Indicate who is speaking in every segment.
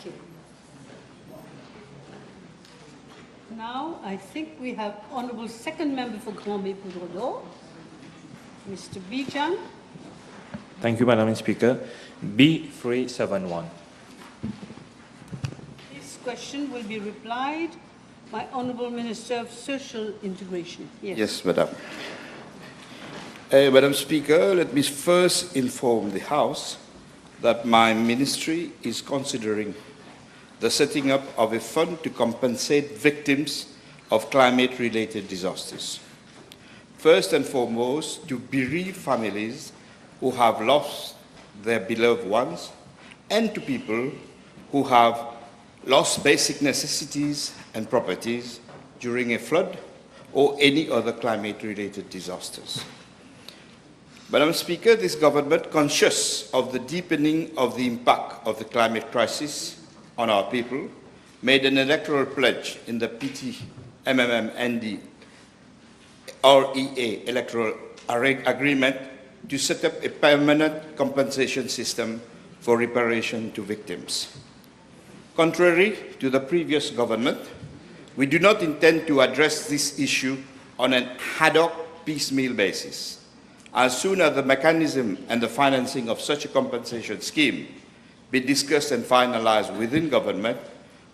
Speaker 1: Thank you. Now, I think we have Honourable Second Member for Grand Bay Poudre Mr. Bijan.
Speaker 2: Thank you, Madam Speaker. B371.
Speaker 1: This question will be replied by Honourable Minister of Social Integration.
Speaker 3: Yes, Madam. Madam Speaker, let me first inform the House that my ministry is considering the setting up of a fund to compensate victims of climate-related disasters. First and foremost, to bereaved families who have lost their beloved ones, and to people who have lost basic necessities and properties during a flood or any other climate-related disasters. Madam Speaker, this government, conscious of the deepening of the impact of the climate crisis on our people, made an electoral pledge in the PT, MMM, and the REA electoral agreement to set up a permanent compensation system for reparation to victims. Contrary to the previous government, we do not intend to address this issue on an ad hoc piecemeal basis. As soon as the mechanism and the financing of such a compensation scheme be discussed and finalized within government,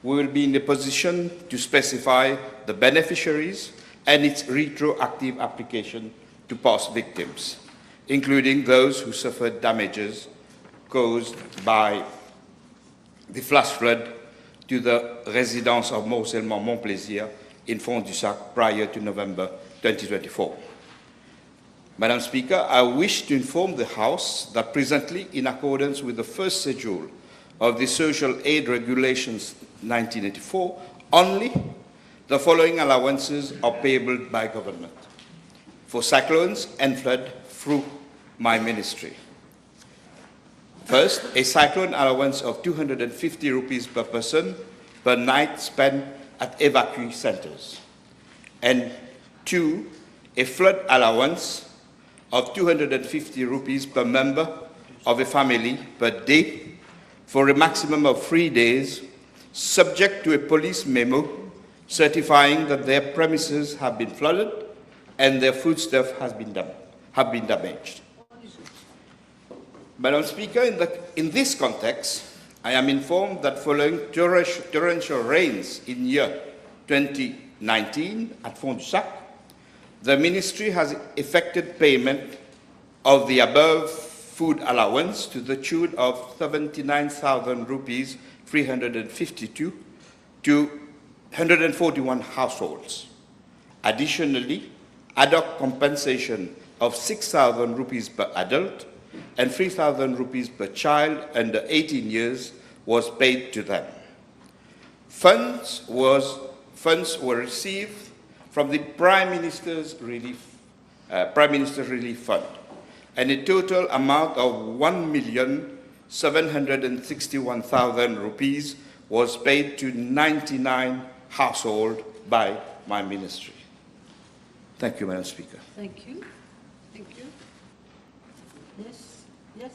Speaker 3: we will be in a position to specify the beneficiaries and its retroactive application to past victims, including those who suffered damages caused by the flash flood to the residence of Morcellement Montplaisir in Fond-du-Sac prior to November 2024. Madam Speaker, I wish to inform the House that presently, in accordance with the first schedule of the Social Aid Regulations 1984, only the following allowances are payable by government for cyclones and flood through my ministry. First, a cyclone allowance of 250 rupees per person per night spent at evacuee centers. And two, a flood allowance of 250 rupees per member of a family per day for a maximum of 3 days, subject to a police memo certifying that their premises have been flooded and their foodstuff have been damaged. Madam Speaker, in this context, I am informed that following torrential rains in year 2019 at Fond-du-Sac, the Ministry has effected payment of the above food allowance to the tune of 79,000 rupees 352 to 141 households. Additionally, ad hoc compensation of 6,000 rupees per adult and 3,000 rupees per child under 18 years was paid to them. Funds were received from the Prime Minister's Relief Fund, and a total amount of 1,761,000 rupees was paid to 99 households by my ministry. Thank you, Madam Speaker.
Speaker 1: Thank you. Thank you. Yes. Yes.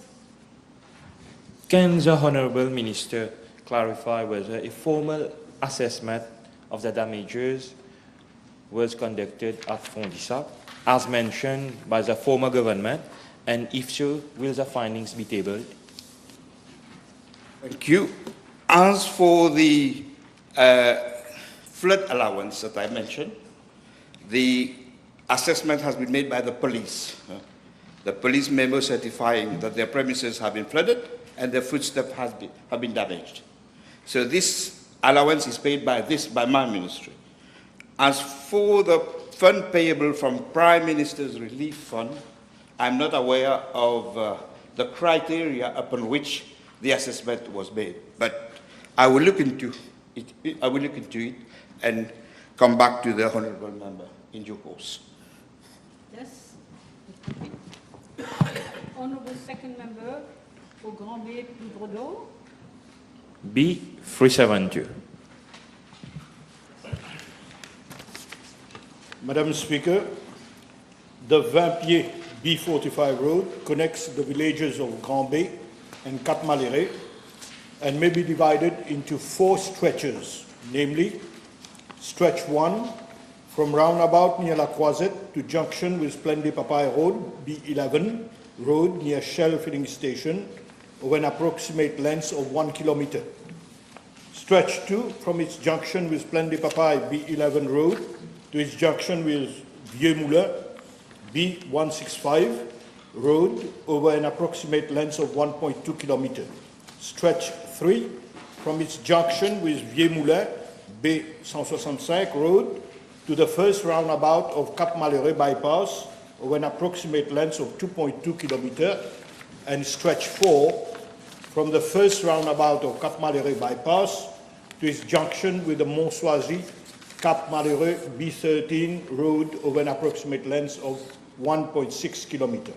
Speaker 2: Can the Honourable Minister clarify whether a formal assessment of the damages was conducted at Fond-du-Sac, as mentioned by the former government, and if so, will the findings be tabled?
Speaker 3: Thank you. As for the flood allowance that I mentioned, the assessment has been made by the police. The police memo certifying that their premises have been flooded and their foodstuff have been damaged. So this allowance is paid by my ministry. As for the fund payable from Prime Minister's Relief Fund, I'm not aware of the criteria upon which the assessment was made, but I will look into it. And come back to the honourable member in due course.
Speaker 1: Yes. Honourable Second Member for Grand Bay Poudre
Speaker 2: B372.
Speaker 4: Madam Speaker, the 20 B45 road connects the villages of Grand Bay and Cap Maléré and may be divided into 4 stretches, namely stretch 1 from roundabout near La Croisette to junction with Splendid Papaye Road, B11 Road near Shell filling station, over an approximate length of 1 kilometer. Stretch 2 from its junction with Splendid Papaye, B11 Road, to its junction with Vieux Moulin, B165 Road, over an approximate length of 1.2 kilometer. Stretch 3 from its junction with Vieux Moulin, B165 Road, to the first roundabout of Cap Malheureux bypass, over an approximate length of 2.2 kilometer, and stretch 4 from the first roundabout of Cap Malheureux bypass to its junction with the Montsoisy Cap Malheureux B13 road, over an approximate length of 1.6 kilometer.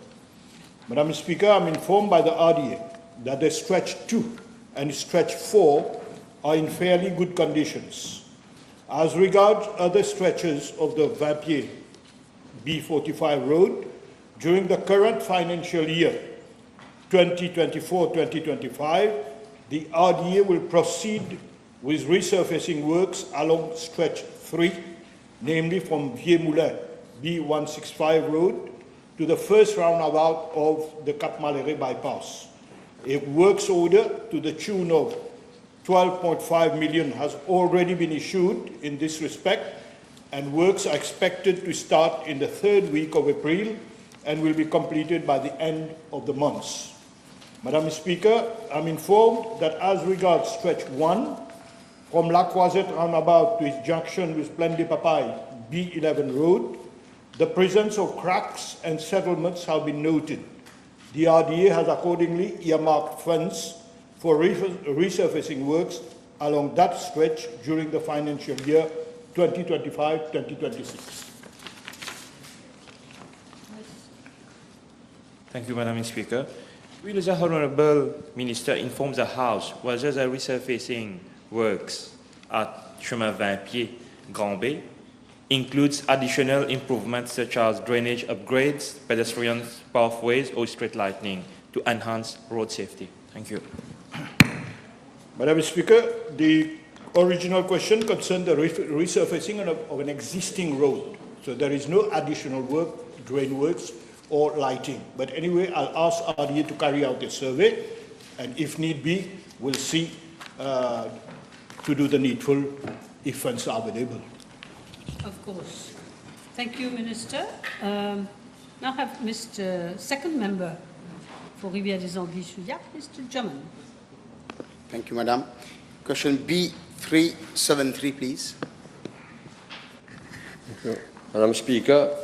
Speaker 4: Madam Speaker, I'm informed by the RDA that the stretch 2 and stretch 4 are in fairly good conditions. As regards other stretches of the Vapier B45 road, during the current financial year 2024-2025, the RDA will proceed with resurfacing works along stretch 3, namely from Vieux Moulin B165 road to the first roundabout of the Cap Malheureux bypass. A works order to the tune of 12.5 million has already been issued in this respect, and works are expected to start in the 3rd week of April and will be completed by the end of the month. Madam Speaker, I'm informed that as regards stretch 1, from La Croisette roundabout to its junction with Splendid Papaye B11 road, the presence of cracks and settlements have been noted. The RDA has accordingly earmarked funds for resurfacing works along that stretch during the financial year 2025-2026.
Speaker 2: Thank you, Madam Speaker. Will the Honourable Minister inform the House whether the resurfacing works at Chemin 20 Pieds, Grand B, includes additional improvements such as drainage upgrades, pedestrian pathways, or street lighting to enhance road safety? Thank you.
Speaker 4: Madam Speaker, the original question concerned the resurfacing of an existing road. So there is no additional work, drain works, or lighting. But anyway, I'll ask RDA to carry out a survey, and if need be, we'll see to do the needful if funds are available.
Speaker 1: Of course. Thank you, Minister. Now have Mr. Second Member for Rivière des Anguilles-Souillac, Mr. Drummond.
Speaker 5: Thank you, Madam. Question B373, please.
Speaker 6: Thank you. Madam Speaker,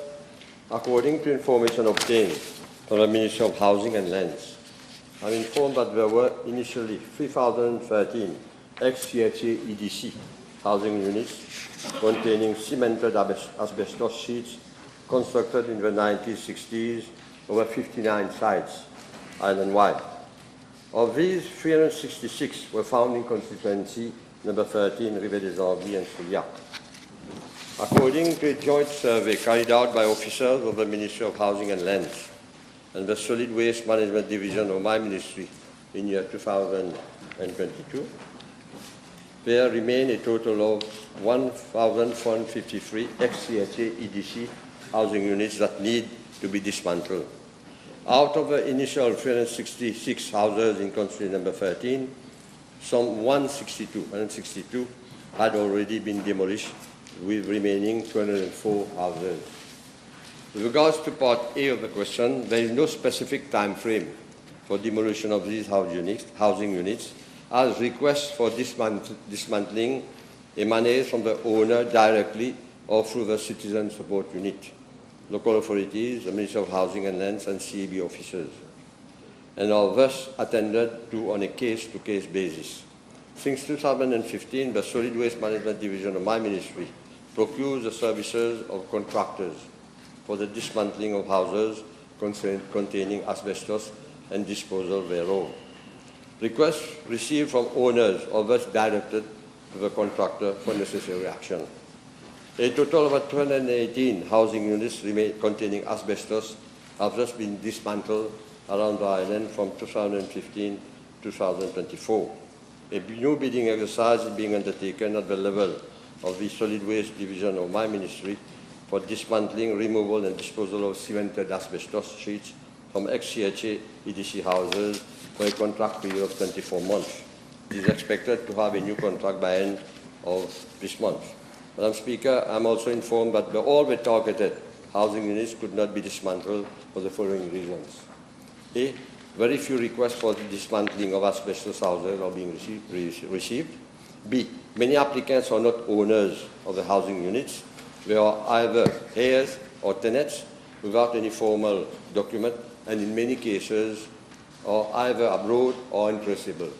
Speaker 6: according to information obtained from the Ministry of Housing and Lands, I'm informed that there were initially 3,013 ex-CHA EDC housing units containing cemented asbestos sheets constructed in the 1960s over 59 sites island-wide. Of these, 366 were found in constituency number 13, Rivière des Anguilles and Souillac. According to a joint survey carried out by officers of the Ministry of Housing and Lands and the Solid Waste Management Division of my ministry in year 2022, there remain a total of 1,453 ex-CHA EDC housing units that need to be dismantled. Out of the initial 366 houses in constituency number 13, some 162 had already been demolished, with remaining 204 houses. With regards to part A of the question, there is no specific time frame for demolition of these housing units, as requests for dismantling emanate from the owner directly or through the Citizen Support Unit, local authorities, the Ministry of Housing and Lands, and CAB officers, and are thus attended to on a case-to-case basis. Since 2015, the Solid Waste Management Division of my ministry procures the services of contractors for the dismantling of houses containing asbestos and disposal thereof. Requests received from owners are thus directed to the contractor for necessary action. A total of 218 housing units containing asbestos have thus been dismantled around the island from 2015 to 2024. A new bidding exercise is being undertaken at the level of the Solid Waste Division of my ministry for dismantling, removal and disposal of cemented asbestos sheets from ex-CHA EDC houses for a contract period of 24 months. It is expected to have a new contract by end of this month. Madam Speaker, I am also informed that all the targeted housing units could not be dismantled for the following reasons. A, very few requests for the dismantling of asbestos houses are being received. B, many applicants are not owners of the housing units. They are either heirs or tenants without any formal document, and in many cases are either abroad or untraceable.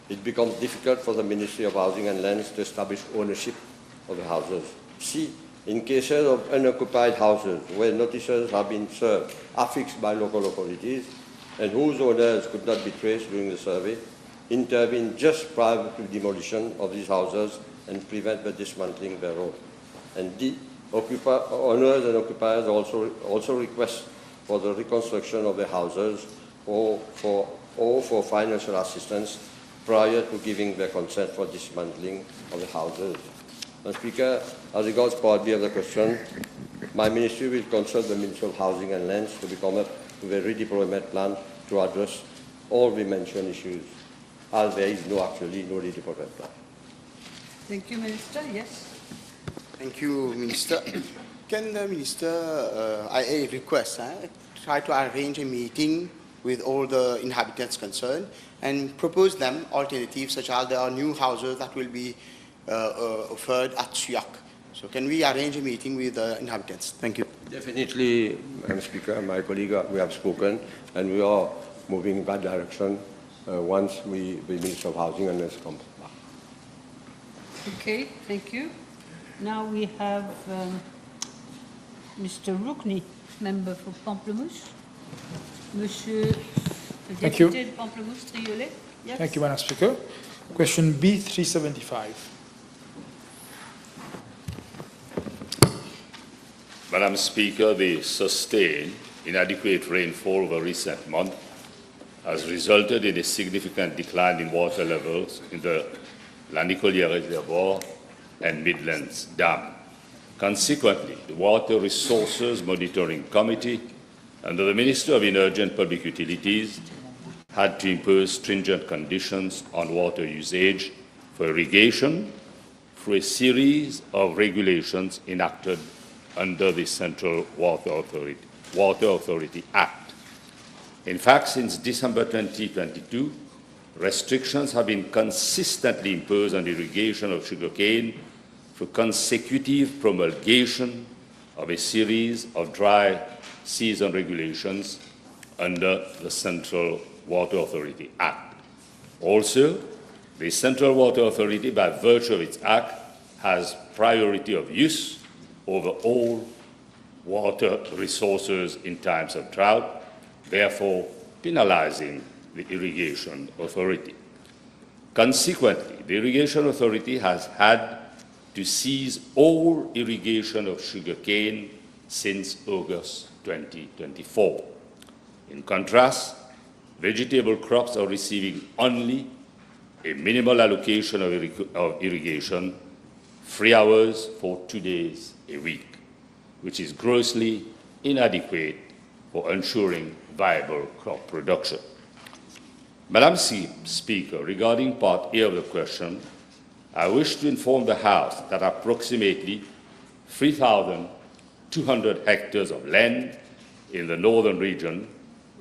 Speaker 6: It becomes difficult for the Ministry of Housing and Lands to establish ownership of the houses. C, in cases of unoccupied houses where notices have been served, affixed by local authorities, and whose owners could not be traced during the survey, intervene just prior to demolition of these houses and prevent the dismantling thereof. And D, owners and occupiers also request for the reconstruction of their houses or for financial assistance prior to giving their consent for dismantling of the houses. Mr. Speaker, as regards part B of the question, my ministry will consult the Ministry of Housing and Lands to come up with a redeployment plan to address all the mentioned issues, as there is no redeployment plan.
Speaker 1: Thank you, Minister. Yes.
Speaker 5: Thank you, Minister. Can the Minister, I request, try to arrange a meeting with all the inhabitants concerned and propose them alternatives, such as there are new houses that will be offered at Suyak. So can we arrange a meeting with the inhabitants? Thank you.
Speaker 6: Definitely, Madam Speaker, my colleague, we have spoken, and we are moving in that direction once the Minister of Housing and Lands comes back.
Speaker 1: Okay, thank you. Now we have Mr. Rukni, member for Pamplemousse. Monsieur le
Speaker 7: Thank you.
Speaker 1: député de Pamplemousse-Triolet. Yes.
Speaker 7: Thank you, Madam Speaker. Question B375.
Speaker 8: Madam Speaker, the sustained inadequate rainfall over recent months has resulted in a significant decline in water levels in the Landicollier Reservoir and Midlands Dam. Consequently, the Water Resources Monitoring Committee under the Minister of Energy and Public Utilities had to impose stringent conditions on water usage for irrigation through a series of regulations enacted under the Central Water Authority Act. In fact, since December 2022, restrictions have been consistently imposed on irrigation of sugarcane through consecutive promulgation of a series of dry season regulations under the Central Water Authority Act. Also, the Central Water Authority, by virtue of its act, has priority of use over all water resources in times of drought, therefore penalizing the Irrigation Authority. Consequently, the Irrigation Authority has had to cease all irrigation of sugarcane since August 2024. In contrast, vegetable crops are receiving only a minimal allocation of irrigation, 3 hours for 2 days a week, which is grossly inadequate for ensuring viable crop production. Madam Speaker, regarding part A of the question, I wish to inform the House that approximately 3,200 hectares of land in the northern region,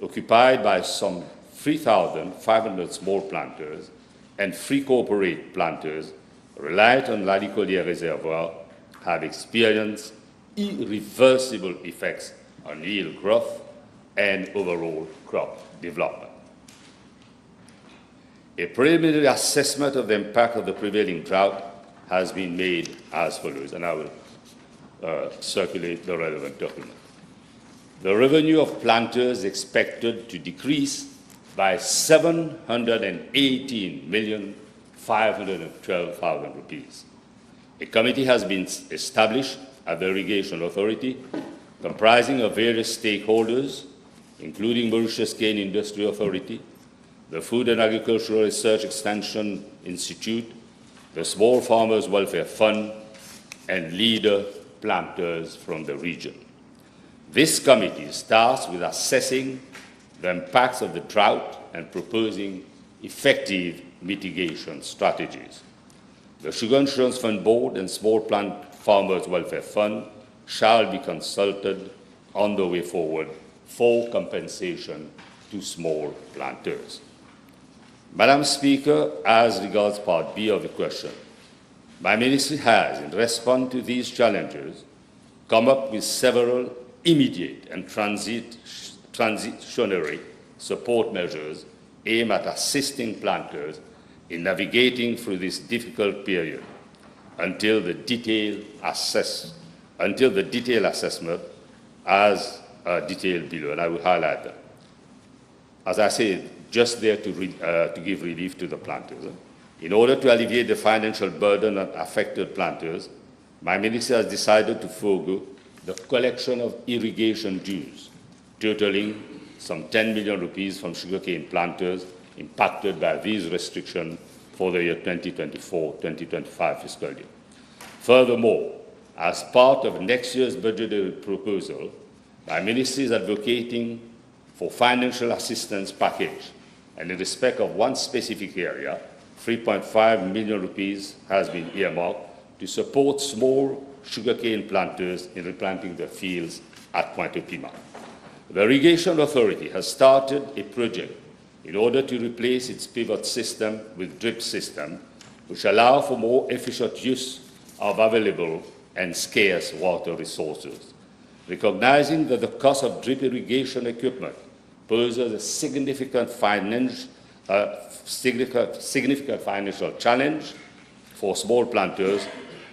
Speaker 8: occupied by some 3,500 small planters and 3 corporate planters reliant on Landicollier Reservoir, have experienced irreversible effects on yield growth and overall crop development. A preliminary assessment of the impact of the prevailing drought has been made as follows, and I will circulate the relevant document. The revenue of planters is expected to decrease by 718,512,000 rupees. A committee has been established at the Irrigation Authority, comprising of various stakeholders, including Mauritius Cane Industry Authority, the Food and Agricultural Research Extension Institute, the Small Farmers Welfare Fund, and leader planters from the region. This committee is tasked with assessing the impacts of the drought and proposing effective mitigation strategies. The Sugar Insurance Fund Board and Small Plant Farmers Welfare Fund shall be consulted on the way forward for compensation to small planters. Madam Speaker, as regards Part B of the question, my ministry has, in response to these challenges, come up with several immediate and transitionary support measures aimed at assisting planters in navigating through this difficult period until the detailed assessment as detailed below, and I will highlight that. As I said, just there to give relief to the planters. In order to alleviate the financial burden on affected planters, my ministry has decided to forego the collection of irrigation dues, totaling some 10 million rupees from sugarcane planters impacted by these restrictions for the year 2024-2025 fiscal year. Furthermore, as part of next year's budgetary proposal, my ministry is advocating for financial assistance package, and in respect of one specific area, 3.5 million rupees has been earmarked to support small sugarcane planters in replanting their fields at Pointe Pima. The Irrigation Authority has started a project in order to replace its pivot system with drip system, which allow for more efficient use of available and scarce water resources. Recognizing that the cost of drip irrigation equipment poses a significant financial challenge for small planters,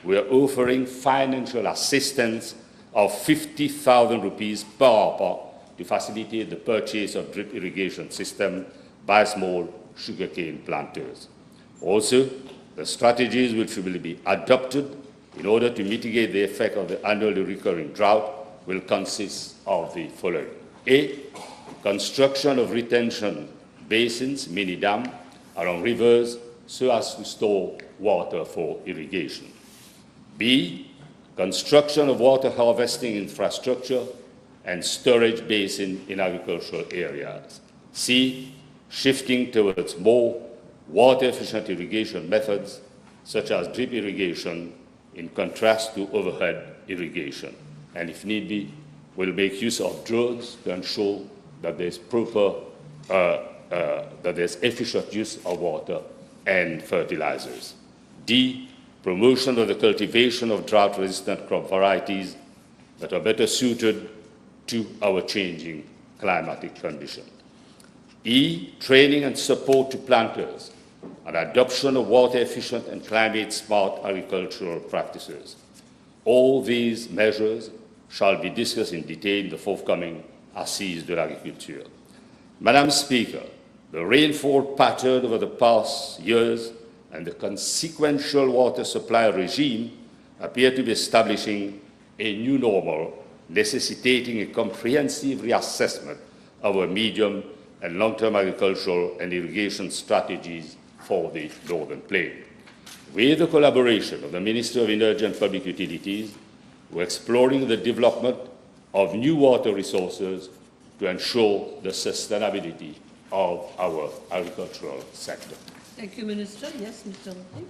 Speaker 8: we are offering financial assistance of 50,000 rupees per hectare to facilitate the purchase of drip irrigation system by small sugarcane planters. Also, the strategies which will be adopted in order to mitigate the effect of the annually recurring drought will consist of the following. A, construction of retention basins, mini dam, along rivers so as to store water for irrigation. B, construction of water harvesting infrastructure and storage basin in agricultural areas. C, shifting towards more water-efficient irrigation methods, such as drip irrigation, in contrast to overhead irrigation. And if need be, we'll make use of drones to ensure that there's that there's efficient use of water and fertilizers. D, promotion of the cultivation of drought-resistant crop varieties that are better suited to our changing climatic conditions. E, training and support to planters and adoption of water-efficient and climate-smart agricultural practices. All these measures shall be discussed in detail in the forthcoming Assises de l'Agriculture. Madam Speaker, the rainfall pattern over the past years and the consequential water supply regime appear to be establishing a new normal, necessitating a comprehensive reassessment of our medium and long-term agricultural and irrigation strategies for the Northern Plain. With the collaboration of the Ministry of Energy and Public Utilities, we're exploring the development of new water resources to ensure the sustainability of our agricultural sector.
Speaker 1: Thank you, Minister. Yes, Mr. Rupi.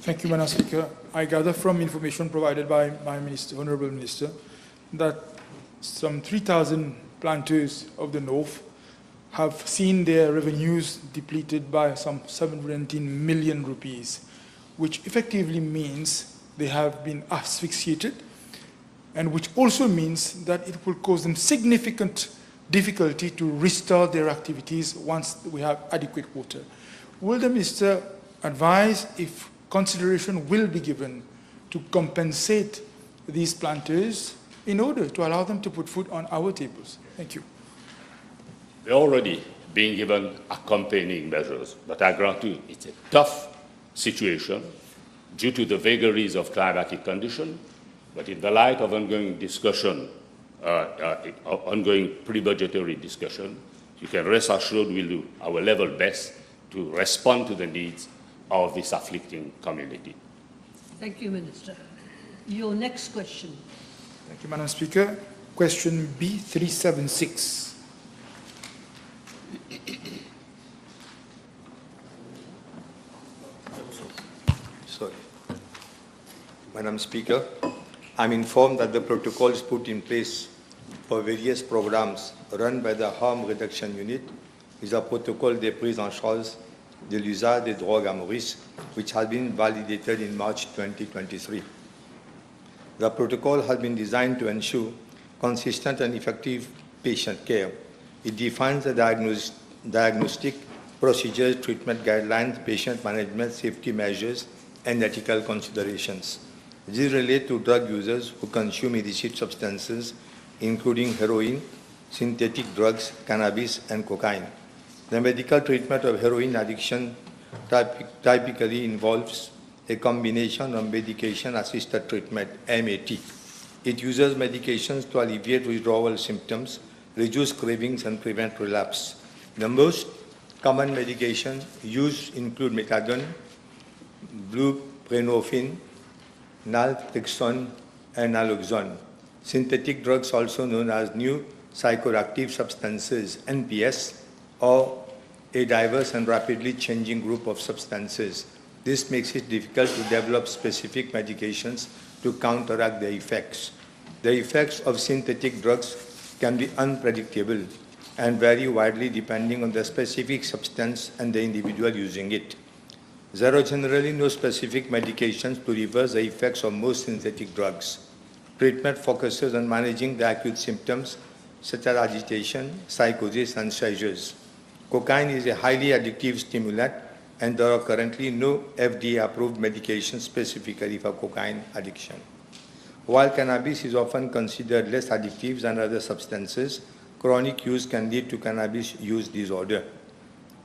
Speaker 7: Thank you, Madam Speaker. I gather from information provided by my Minister, Honourable Minister, that some 3,000 planters of the North have seen their revenues depleted by some 718 million rupees, which effectively means they have been asphyxiated, and which also means that it will cause them significant difficulty to restart their activities once we have adequate water. Will the Minister advise if consideration will be given to compensate these planters in order to allow them to put food on our tables? Thank you.
Speaker 8: They're already being given accompanying measures, but I grant you it's a tough situation due to the vagaries of climatic conditions, but in the light of ongoing discussion, ongoing pre-budgetary discussion, you can rest assured we'll do our level best to respond to the needs of this afflicting community.
Speaker 1: Thank you, Minister. Your next question.
Speaker 7: Thank you, Madam Speaker. Question B376.
Speaker 9: Sorry. Madam Speaker, I'm informed that the protocols put in place for various programs run by the Harm Reduction Unit is a protocol de prise en charge de l'usage des drogues à Maurice, which has been validated in March 2023. The protocol has been designed to ensure consistent and effective patient care. It defines the diagnostic procedures, treatment guidelines, patient management, safety measures, and ethical considerations. These relate to drug users who consume illicit substances, including heroin, synthetic drugs, cannabis, and cocaine. The medical treatment of heroin addiction typically involves a combination of medication-assisted treatment, MAT. It uses medications to alleviate withdrawal symptoms, reduce cravings, and prevent relapse. The most common medication used include methadone, buprenorphine, naltrexone, and naloxone. Synthetic drugs, also known as new psychoactive substances, NPS, or a diverse and rapidly changing group of substances. This makes it difficult to develop specific medications to counteract their effects. The effects of synthetic drugs can be unpredictable and vary widely depending on the specific substance and the individual using it. There are generally no specific medications to reverse the effects of most synthetic drugs. Treatment focuses on managing the acute symptoms such as agitation, psychosis, and seizures. Cocaine is a highly addictive stimulant, and there are currently no FDA-approved medications specifically for cocaine addiction. While cannabis is often considered less addictive than other substances, chronic use can lead to cannabis use disorder.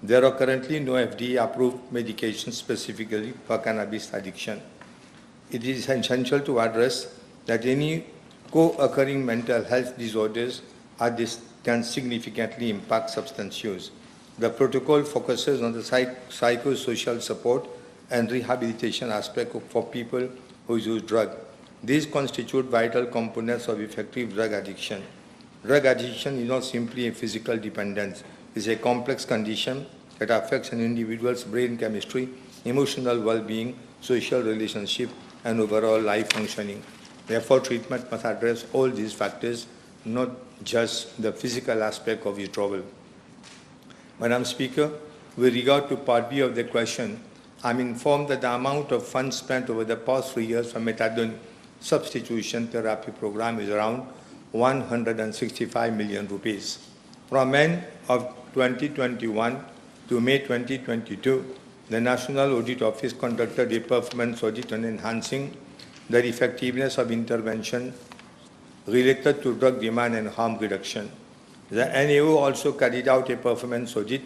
Speaker 9: There are currently no FDA-approved medications specifically for cannabis addiction. It is essential to address that any co-occurring mental health disorders can significantly impact substance use. The protocol focuses on the psychosocial support and rehabilitation aspect for people who use drugs. These constitute vital components of effective drug addiction. Drug addiction is not simply a physical dependence. It is a complex condition that affects an individual's brain chemistry, emotional well-being, social relationship, and overall life functioning. Therefore, treatment must address all these factors, not just the physical aspect of withdrawal. Madam Speaker, with regard to Part B of the question, I'm informed that the amount of funds spent over the past 3 years for methadone substitution therapy program is around 165 million rupees. From end of 2021 to May 2022, the National Audit Office conducted a performance audit on enhancing the effectiveness of intervention related to drug demand and harm reduction. The NAO also carried out a performance audit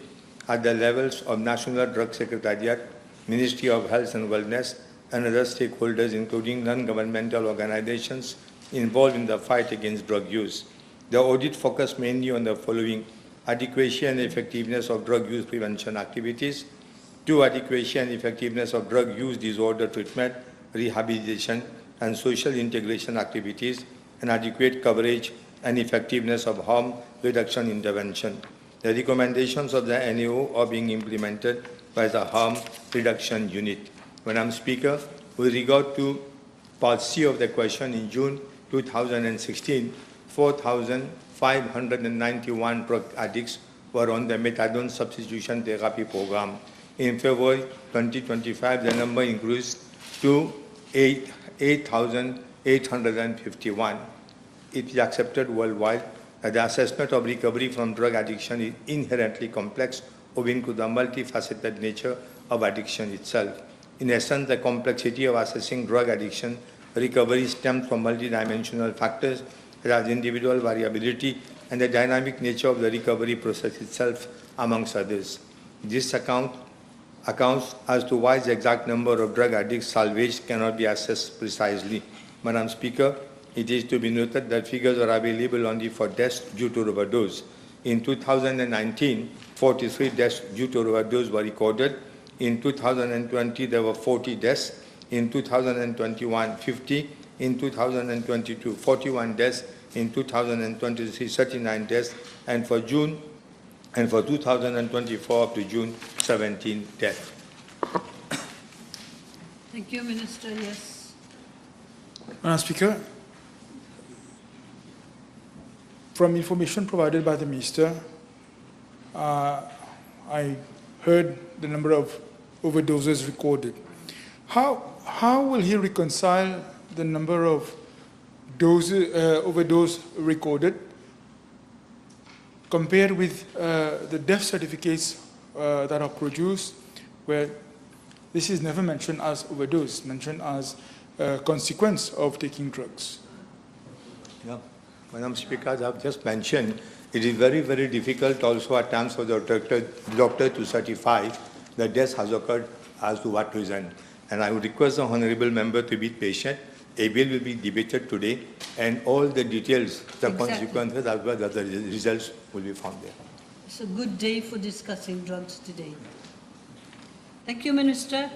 Speaker 9: at the levels of National Drug Secretariat, Ministry of Health and Wellness, and other stakeholders, including non-governmental organizations involved in the fight against drug use. The audit focused mainly on the following: adequacy and effectiveness of drug use prevention activities, 2, adequacy and effectiveness of drug use disorder treatment, rehabilitation, and social integration activities, and adequate coverage and effectiveness of harm reduction intervention. The recommendations of the NAO are being implemented by the Harm Reduction Unit. Madam Speaker, with regard to Part C of the question, in June 2016, 4,591 drug addicts were on the methadone substitution therapy program. In February 2025, the number increased to 8,851. It is accepted worldwide that the assessment of recovery from drug addiction is inherently complex owing to the multifaceted nature of addiction itself. In essence, the complexity of assessing drug addiction recovery stems from multidimensional factors such as individual variability and the dynamic nature of the recovery process itself, amongst others. This accounts as to why the exact number of drug addicts salvaged cannot be assessed precisely. Madam Speaker, it is to be noted that figures are available only for deaths due to overdose. In 2019, 43 deaths due to overdose were recorded. In 2020, there were 40 deaths. In 2021, 50. In 2022, 41 deaths. In 2023, 39 deaths. And for 2024 up to June, 17 deaths.
Speaker 1: Thank you, Minister. Yes.
Speaker 7: Madam Speaker, from information provided by the Minister, I heard the number of overdoses recorded. How will he reconcile the number of overdose recorded compared with the death certificates that are produced, where this is never mentioned as overdose, mentioned as a consequence of taking drugs?
Speaker 9: Yeah. Madam Speaker, as I've just mentioned, it is very, very difficult also at times for the doctor to certify that death has occurred as to what reason. And I would request the honourable member to be patient. A bill will be debated today, and all the details, the consequences, as well as the results will be found there.
Speaker 1: It's a good day for discussing drugs today. Thank you, Minister.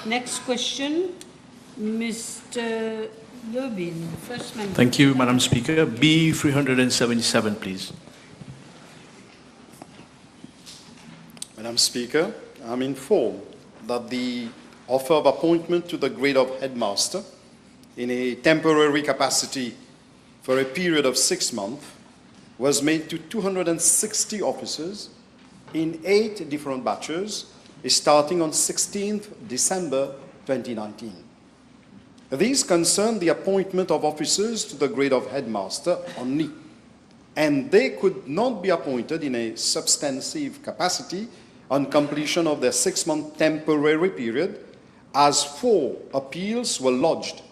Speaker 1: Next question, Mr. Lubin, first member.
Speaker 10: Thank you, Madam Speaker. B 377, please.
Speaker 11: Madam Speaker, I'm informed that the offer of appointment to the grade of Headmaster in a temporary capacity for a period of 6 months was made to 260 officers in 8 different batches, starting on 16th December 2019. These concern the appointment of officers to the grade of Headmaster only, and they could not be appointed in a substantive capacity on completion of their 6-month temporary period, as 4 appeals were lodged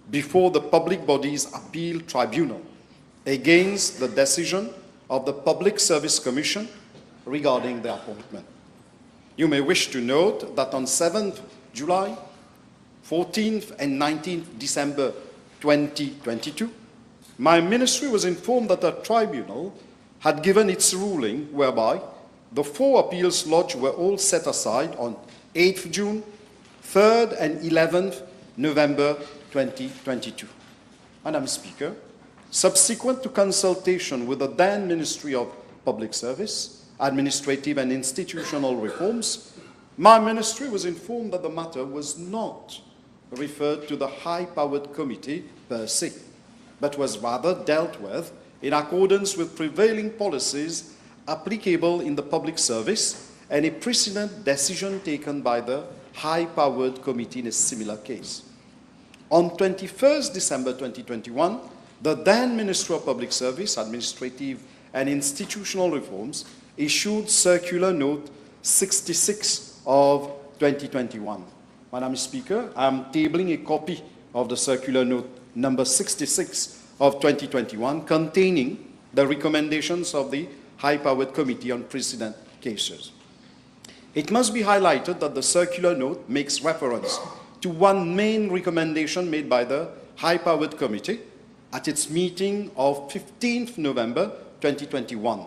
Speaker 11: before the Public Bodies Appeal Tribunal against the decision of the Public Service Commission regarding the appointment. You may wish to note that on 7th July, 14th and 19th December 2022, my ministry was informed that the tribunal had given its ruling whereby the 4 appeals lodged were all set aside on 8th June, 3rd and 11th November 2022. Madam Speaker, subsequent to consultation with the then Ministry of Public Service, Administrative and Institutional Reforms, my ministry was informed that the matter was not referred to the high-powered committee per se, but was rather dealt with in accordance with prevailing policies applicable in the public service and a precedent decision taken by the high-powered committee in a similar case. On 21st December 2021, the then Ministry of Public Service, Administrative and Institutional Reforms issued Circular Note 66 of 2021. Madam Speaker, I am tabling a copy of the Circular Note number 66 of 2021 containing the recommendations of the high-powered committee on precedent cases. It must be highlighted that the Circular Note makes reference to one main recommendation made by the high-powered committee at its meeting of 15th November 2021,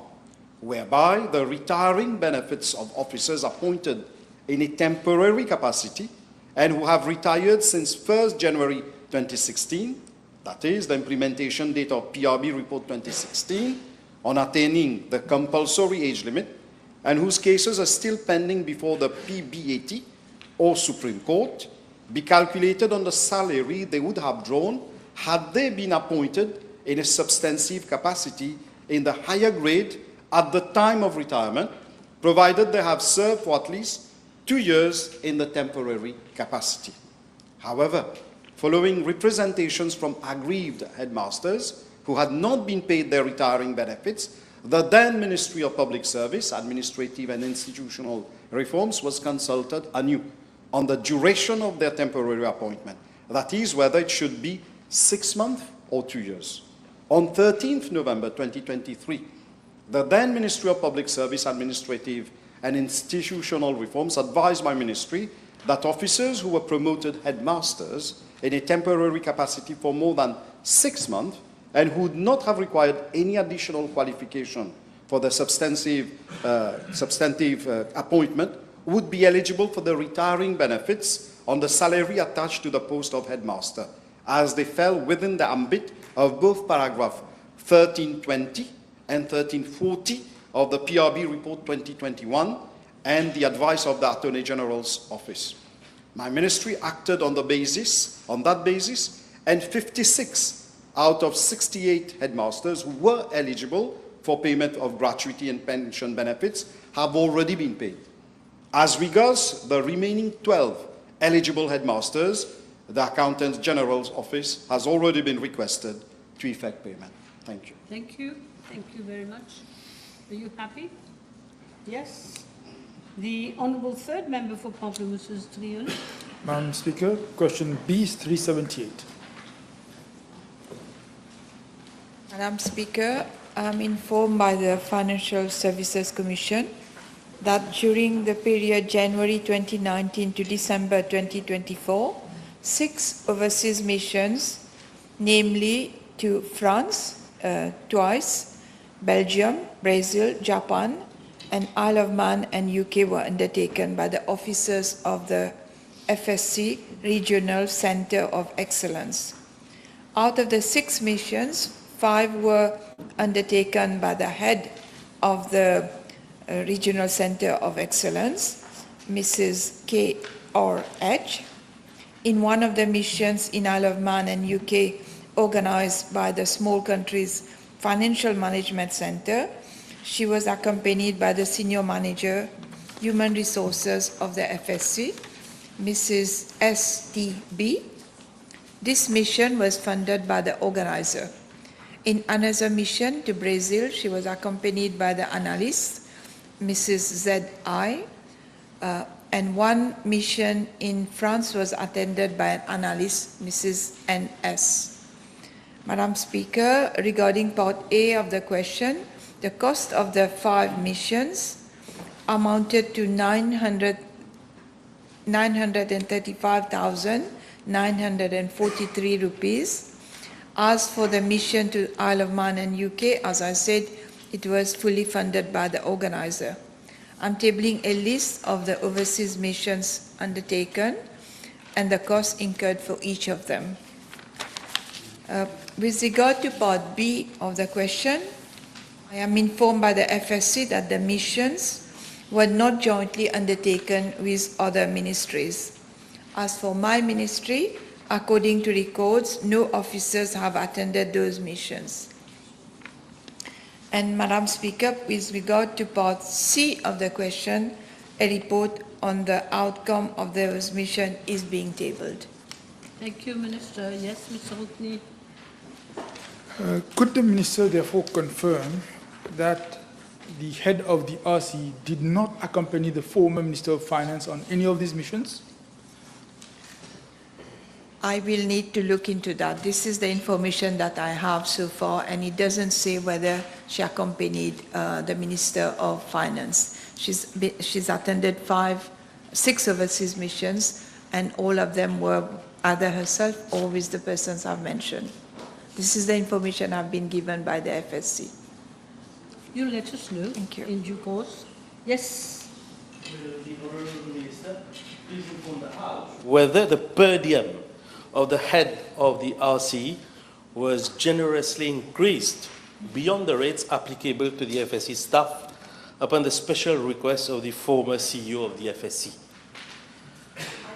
Speaker 11: whereby the retiring benefits of officers appointed in a temporary capacity and who have retired since 1st January 2016, that is the implementation date of PRB Report 2016, on attaining the compulsory age limit, and whose cases are still pending before the PBAT or Supreme Court, be calculated on the salary they would have drawn had they been appointed in a substantive capacity in the higher grade at the time of retirement, provided they have served for at least 2 years in the temporary capacity. However, following representations from aggrieved headmasters who had not been paid their retiring benefits, the then Ministry of Public Service, Administrative and Institutional Reforms was consulted anew on the duration of their temporary appointment, that is, whether it should be 6 months or 2 years. On 13th November 2023, the then Ministry of Public Service, Administrative and Institutional Reforms advised my ministry that officers who were promoted headmasters in a temporary capacity for more than 6 months and who would not have required any additional qualification for the substantive appointment would be eligible for the retiring benefits on the salary attached to the post of headmaster, as they fell within the ambit of both paragraph 1320 and 1340 of the PRB Report 2021 and the advice of the Attorney General's Office. My ministry acted on that basis, and 56 out of 68 headmasters who were eligible for payment of gratuity and pension benefits have already been paid. As regards the remaining 12 eligible headmasters, the Accountant General's Office has already been requested to effect payment. Thank you.
Speaker 1: Thank you. Thank you very much. Are you happy? Yes. The Honourable Third Member for Pamplemousses Triol.
Speaker 7: Madam Speaker, question B 378.
Speaker 12: Madam Speaker, I am informed by the Financial Services Commission that during the period January 2019 to December 2024, 6 overseas missions, namely to France twice, Belgium, Brazil, Japan, and Isle of Man and UK were undertaken by the officers of the FSC Regional Centre of Excellence. Out of the 6 missions, 5 were undertaken by the head of the Regional Centre of Excellence, Mrs. K.R.H. In one of the missions in Isle of Man and UK, organized by the Small Countries Financial Management Centre, she was accompanied by the Senior Manager, Human Resources of the FSC, Mrs. S.T.B. This mission was funded by the organizer. In another mission to Brazil, she was accompanied by the analyst, Mrs. Z.I., and one mission in France was attended by an analyst, Mrs. N.S. Madam Speaker, regarding part A of the question, the cost of the 5 missions amounted to 935,943 rupees. As for the mission to Isle of Man and UK, as I said, it was fully funded by the organizer. I'm tabling a list of the overseas missions undertaken and the costs incurred for each of them. With regard to part B of the question, I am informed by the FSC that the missions were not jointly undertaken with other ministries. As for my ministry, according to records, no officers have attended those missions. And Madam Speaker, with regard to part C of the question, a report on the outcome of those missions is being tabled.
Speaker 1: Thank you, Minister. Yes, Mr. Roukni.
Speaker 7: Could the Minister therefore confirm that the head of the RC did not accompany the former Minister of Finance on any of these missions?
Speaker 12: I will need to look into that. This is the information that I have so far, and it doesn't say whether she accompanied the Minister of Finance. She's attended 6 overseas missions, and all of them were either herself or with the persons I've mentioned. This is the information I've been given by the FSC.
Speaker 1: You let us know.
Speaker 12: Thank you.
Speaker 1: In due course. Yes.
Speaker 13: The Honourable Minister, please inform the House whether the per diem of the head of the RC was generously increased beyond the rates applicable to the FSC staff upon the special request of the former CEO of the FSC.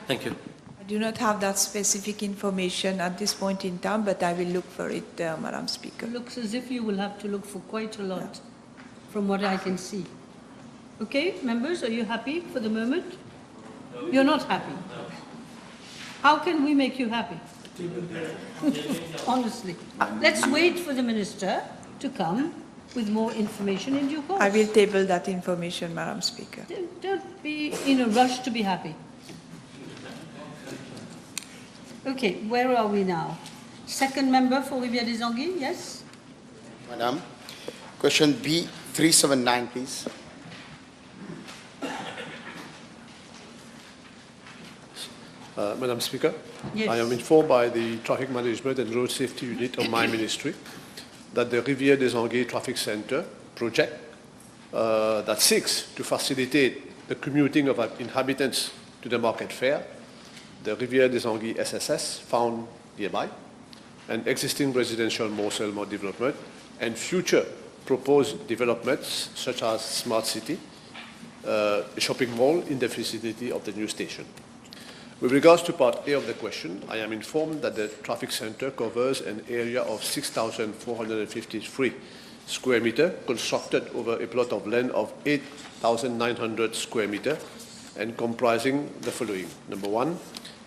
Speaker 13: Thank you.
Speaker 12: I do not have that specific information at this point in time, but I will look for it, Madam Speaker.
Speaker 1: It looks as if you will have to look for quite a lot, from what I can see. Okay, members, are you happy for the moment? No. You're not happy? No. How can we make you happy? Honestly. Let's wait for the Minister to come with more information in due course.
Speaker 12: I will table that information, Madam Speaker.
Speaker 1: Don't be in a rush to be happy. Okay, where are we now? Second member for Rivière-des-Anguilles, yes?
Speaker 5: Madam, question B 379, please.
Speaker 14: Madam Speaker,
Speaker 1: yes.
Speaker 14: I am informed by the Traffic Management and Road Safety Unit of my ministry that the Rivière-des-Anguilles Traffic Centre project that seeks to facilitate the commuting of inhabitants to the market fair, the Rivière des Anguilles SSS found nearby, and existing residential Mont-Selma development, and future proposed developments such as Smart City, a shopping mall in the vicinity of the new station. With regards to part A of the question, I am informed that the traffic center covers an area of 6,453 square meters, constructed over a plot of land of 8,900 square meters, and comprising the following. Number one,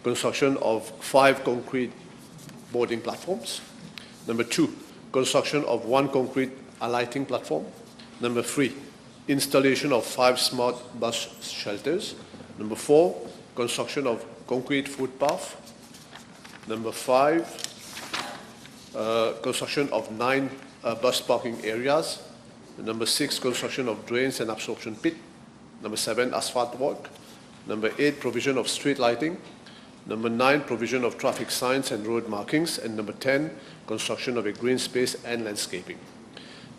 Speaker 14: construction of 5 concrete boarding platforms. Number 2, construction of 1 concrete alighting platform. Number 3, installation of 5 smart bus shelters. Number 4, construction of concrete footpath. Number 5, construction of 9 bus parking areas. Number 6, construction of drains and absorption pit. Number 7, asphalt work. Number 8, provision of street lighting. Number 9, provision of traffic signs and road markings. And number 10, construction of a green space and landscaping.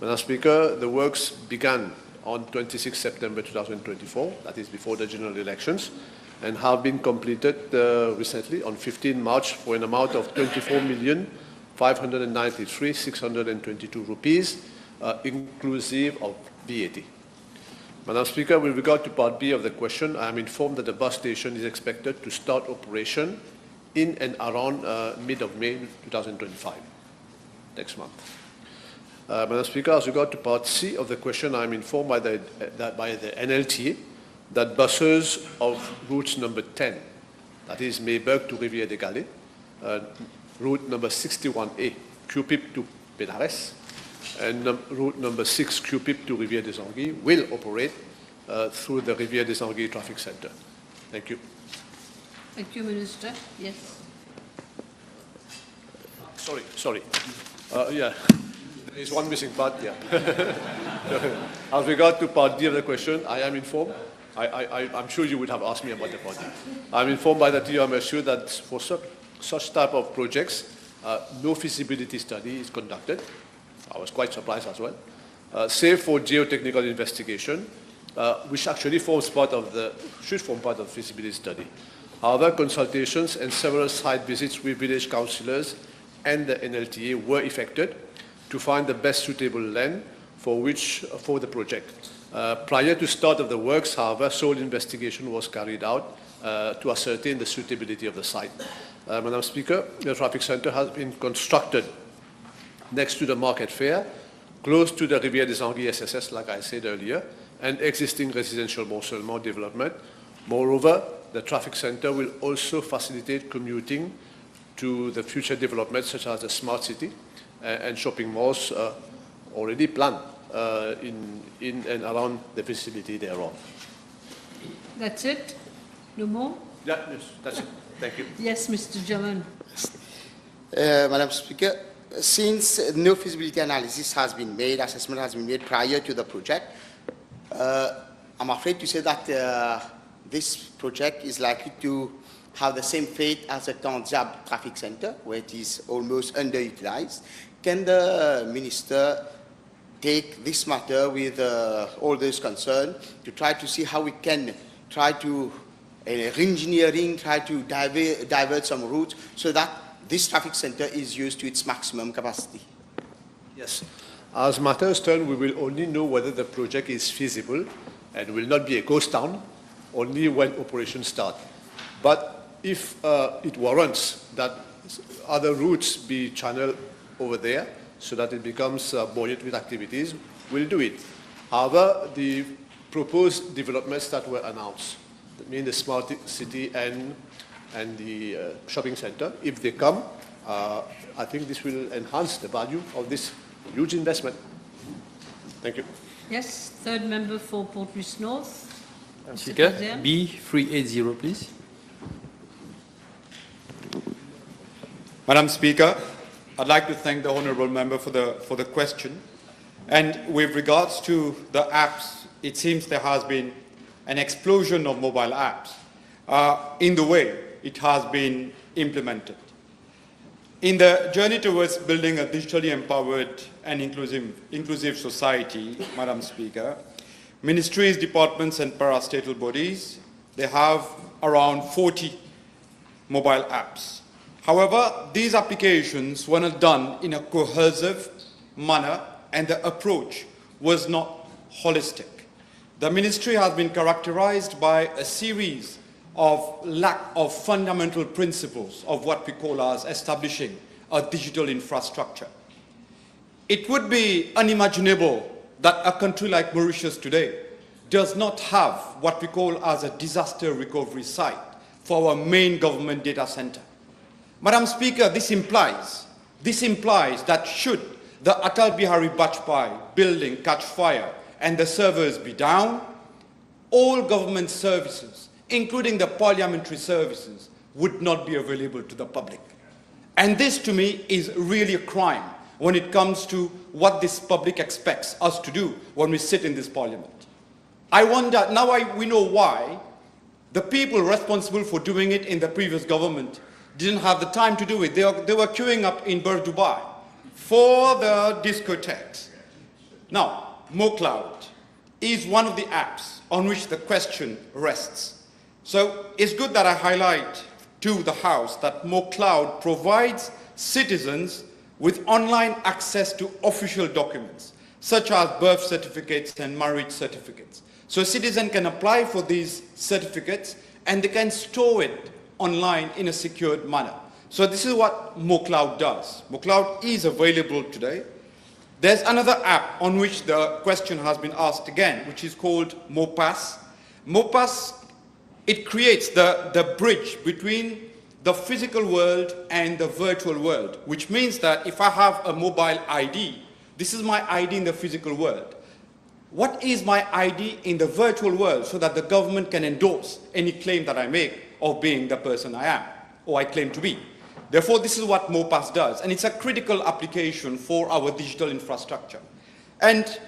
Speaker 14: Madam Speaker, the works began on 26 September 2024, that is before the general elections, and have been completed recently on 15 March for an amount of 24,593,622 rupees, inclusive of VAT. Madam Speaker, with regard to part B of the question, I am informed that the bus station is expected to start operation in and around mid of May 2025, next month. Madam Speaker, as regard to part C of the question, I am informed by the NLTA that buses of routes number 10, that is Mayberg to Rivière des Galets, route number 61A, QPIP to Benares, and route number 6, QPIP to Rivière des Anguilles, will operate through the Rivière des Anguilles Traffic Center. Thank you.
Speaker 1: Thank you, Minister. Yes.
Speaker 14: Sorry. Yeah, there is one missing part, yeah. As regard to part D of the question, I am informed. I'm sure you would have asked me about the part D. I'm informed by the TMSU that for such type of projects, no feasibility study is conducted. I was quite surprised as well. Save for geotechnical investigation, which actually should form part of the feasibility study. However, consultations and several site visits with village councillors and the NLTA were effected to find the best suitable land for the project. Prior to start of the works, however, sole investigation was carried out to ascertain the suitability of the site. Madam Speaker, the traffic center has been constructed next to the market fair, close to the Rivière des Anguilles SSS, like I said earlier, and existing residential Mont-Selma development. Moreover, the traffic center will also facilitate commuting to the future developments such as the Smart City and shopping malls already planned in and around the vicinity thereof.
Speaker 1: That's it? No more?
Speaker 14: Yeah, yes, that's it. Thank you.
Speaker 1: Yes, Mr. Jaman.
Speaker 5: Madam Speaker, since no feasibility analysis has been made, assessment has been made prior to the project, I'm afraid to say that this project is likely to have the same fate as the Tanjab traffic center, where it is almost underutilized. Can the Minister take this matter with all those concerned to try to see how we can try to re-engineering, try to divert some routes so that this traffic center is used to its maximum capacity?
Speaker 14: Yes. As matters stand, we will only know whether the project is feasible and will not be a ghost town only when operations start. But if it warrants that other routes be channeled over there so that it becomes buoyant with activities, we'll do it. However, the proposed developments that were announced, that mean the Smart City and the shopping center, if they come, I think this will enhance the value of this huge investment. Thank you.
Speaker 1: Yes, third member for Port-Louis North.
Speaker 15: Speaker, B380, please.
Speaker 16: Madam Speaker, I'd like to thank the honourable member for the question. And with regards to the apps, it seems there has been an explosion of mobile apps in the way it has been implemented. In the journey towards building a digitally empowered and inclusive society, Madam Speaker, ministries, departments, and parastatal bodies, they have around 40 mobile apps. However, these applications were not done in a cohesive manner, and the approach was not holistic. The ministry has been characterized by a series of lack of fundamental principles of what we call as establishing a digital infrastructure. It would be unimaginable that a country like Mauritius today does not have what we call as a disaster recovery site for our main government data center. Madam Speaker, this implies that should the Atal Bihari Vajpayee building catch fire and the servers be down, all government services, including the parliamentary services, would not be available to the public. And this, to me, is really a crime when it comes to what this public expects us to do when we sit in this parliament. I wonder, now we know why the people responsible for doing it in the previous government didn't have the time to do it. They were queuing up in Bur Dubai for the discotheques. Now, MoCloud is one of the apps on which the question rests. So it's good that I highlight to the House that MoCloud provides citizens with online access to official documents, such as birth certificates and marriage certificates. So a citizen can apply for these certificates and they can store it online in a secured manner. So this is what MoCloud does. MoCloud is available today. There's another app on which the question has been asked again, which is called MoPass. MoPass, it creates the bridge between the physical world and the virtual world, which means that if I have a mobile ID, this is my ID in the physical world. What is my ID in the virtual world so that the government can endorse any claim that I make of being the person I am or I claim to be? Therefore, this is what MoPass does, and it's a critical application for our digital infrastructure. And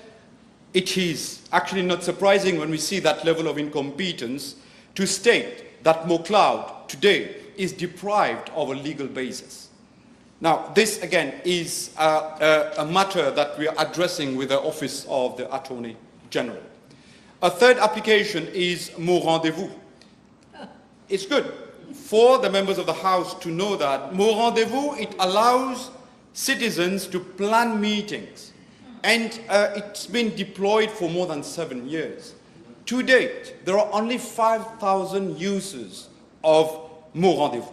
Speaker 16: it is actually not surprising when we see that level of incompetence to state that MoCloud today is deprived of a legal basis. Now, this again is a matter that we are addressing with the Office of the Attorney General. A third application is Mon Rendezvous. It's good for the members of the House to know that Mon Rendezvous, it allows citizens to plan meetings, and it's been deployed for more than 7 years. To date, there are only 5,000 users of Mon Rendezvous.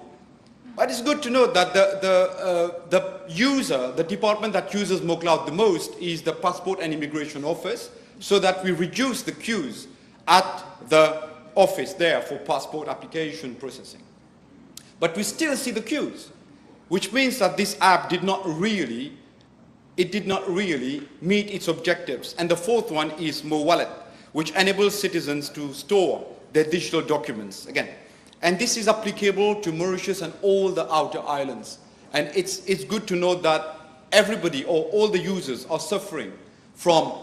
Speaker 16: But it's good to note that the department that uses MoCloud the most is the Passport and Immigration Office, so that we reduce the queues at the office there for passport application processing. But we still see the queues, which means that this app did not really meet its objectives. And the fourth one is Mo Wallet, which enables citizens to store their digital documents again. And this is applicable to Mauritius and all the outer islands. And it's good to note that everybody or all the users are suffering from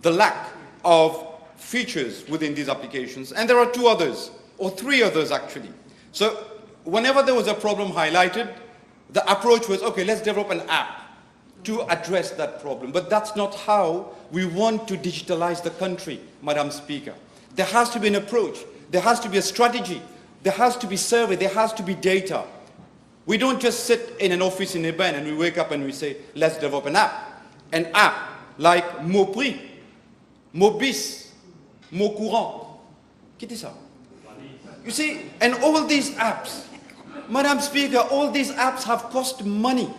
Speaker 16: the lack of features within these applications. And there are 2 others, or 3 others actually. So whenever there was a problem highlighted, the approach was, okay, let's develop an app to address that problem. But that's not how we want to digitalize the country, Madam Speaker. There has to be an approach. There has to be a strategy. There has to be survey. There has to be data. We don't just sit in an office in Eben and we wake up and we say, let's develop an app. An app like MoPrix, MoBis, MoCourant. Qu'est-ce que ça? You see, and all these apps, Madam Speaker, all these apps have cost money.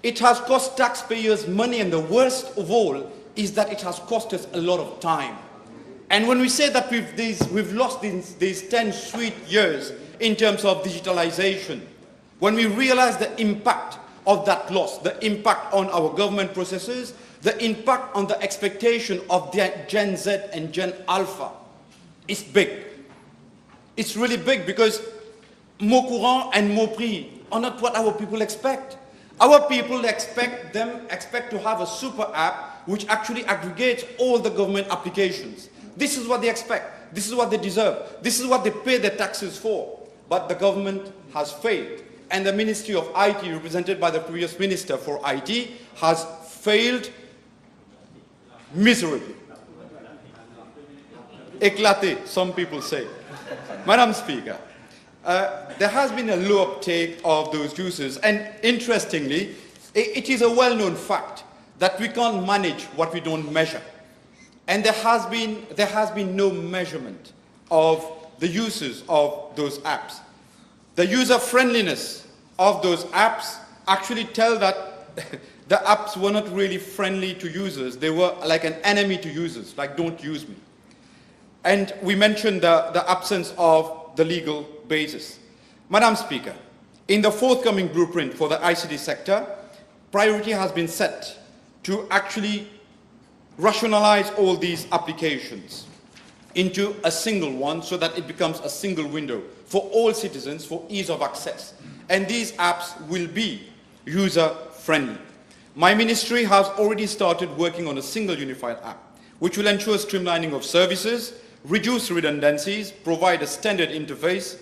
Speaker 16: It has cost taxpayers money, and the worst of all is that it has cost us a lot of time. And when we say that we've lost these 10 sweet years in terms of digitalization, when we realize the impact of that loss, the impact on our government processes, the impact on the expectation of the Gen Z and Gen Alpha, it's big. It's really big because MoCourant and MoPrix are not what our people expect. Our people expect to have a super app which actually aggregates all the government applications. This is what they expect. This is what they deserve. This is what they pay their taxes for. But the government has failed. And the Ministry of IT, represented by the previous Minister for IT, has failed miserably. éclaté, some people say. Madam Speaker, there has been a low uptake of those juices, and interestingly, it is a well-known fact that we can't manage what we don't measure. And there has been no measurement of the uses of those apps. The user-friendliness of those apps actually tell that the apps were not really friendly to users. They were like an enemy to users, like don't use me. And we mentioned the absence of the legal basis. Madam Speaker, in the forthcoming blueprint for the ICT sector, priority has been set to actually rationalize all these applications into a single one so that it becomes a single window for all citizens for ease of access. And these apps will be user-friendly. My ministry has already started working on a single unified app, which will ensure streamlining of services, reduce redundancies, provide a standard interface,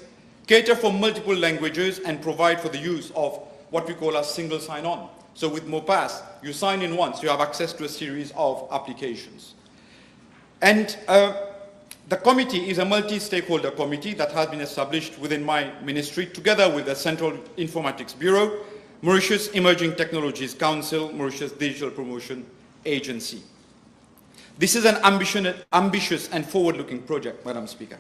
Speaker 16: cater for multiple languages, and provide for the use of what we call a single sign-on. So with MoPass, you sign in once, you have access to a series of applications. And the committee is a multi-stakeholder committee that has been established within my ministry together with the Central Informatics Bureau, Mauritius Emerging Technologies Council, Mauritius Digital Promotion Agency. This is an ambitious and forward-looking project, Madam Speaker.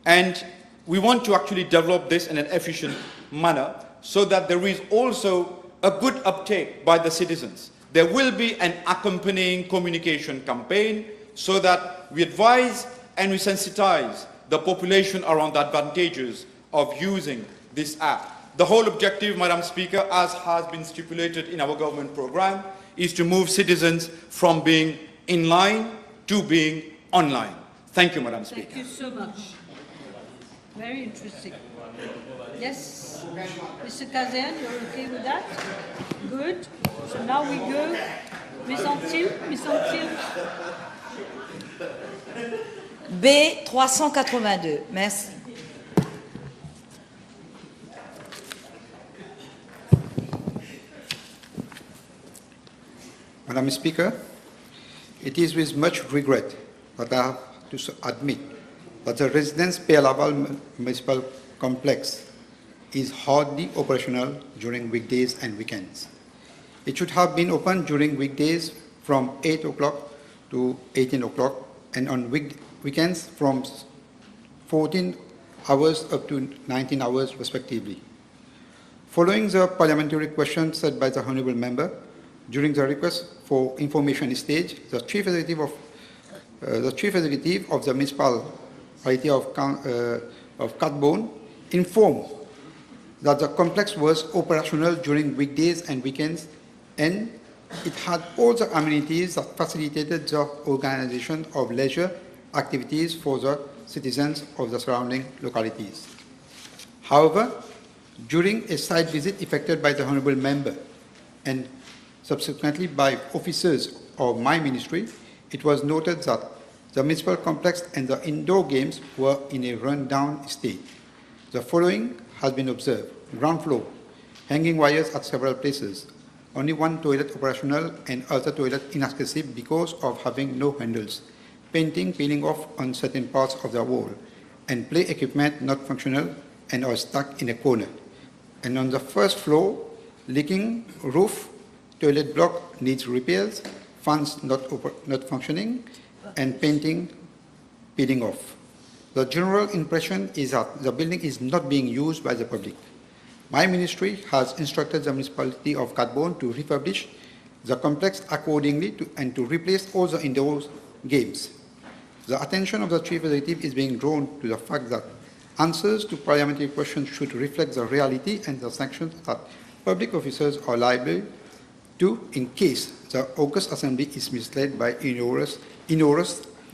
Speaker 16: And we want to actually develop this in an efficient manner so that there is also a good uptake by the citizens. There will be an accompanying communication campaign so that we advise and we sensitize the population around the advantages of using this app. The whole objective, Madam Speaker, as has been stipulated in our government program, is to move citizens from being in line to being online. Thank you, Madam Speaker.
Speaker 1: Thank you so much. Very interesting. Yes, Mr. Kazen, you're okay with that? Good. So now we go. Miss Antil.
Speaker 17: B 382. Merci.
Speaker 18: Madam Speaker, it is with much regret that I have to admit that the residence Laval Municipal Complex is hardly operational during weekdays and weekends. It should have been open during weekdays from 8 o'clock to 18 o'clock and on weekends from 14 hours up to 19 hours respectively. Following the parliamentary question set by the Honourable Member, during the request for information stage, the Chief Executive of the Municipality of Catbone informed that the complex was operational during weekdays and weekends, and it had all the amenities that facilitated the organization of leisure activities for the citizens of the surrounding localities. However, during a site visit effected by the Honourable Member and subsequently by officers of my ministry, it was noted that the municipal complex and the indoor games were in a run-down state. The following has been observed: ground floor, hanging wires at several places, only one toilet operational and other toilet inaccessible because of having no handles, painting peeling off on certain parts of the wall, and play equipment not functional and are stuck in a corner. And on the first floor, leaking roof, toilet block needs repairs, fans not functioning, and painting peeling off. The general impression is that the building is not being used by the public. My ministry has instructed the municipality of Catbone to refurbish the complex accordingly and to replace all the indoor games. The attention of the Chief Executive is being drawn to the fact that answers to parliamentary questions should reflect the reality and the sanctions that public officers are liable to in case the August Assembly is misled by erroneous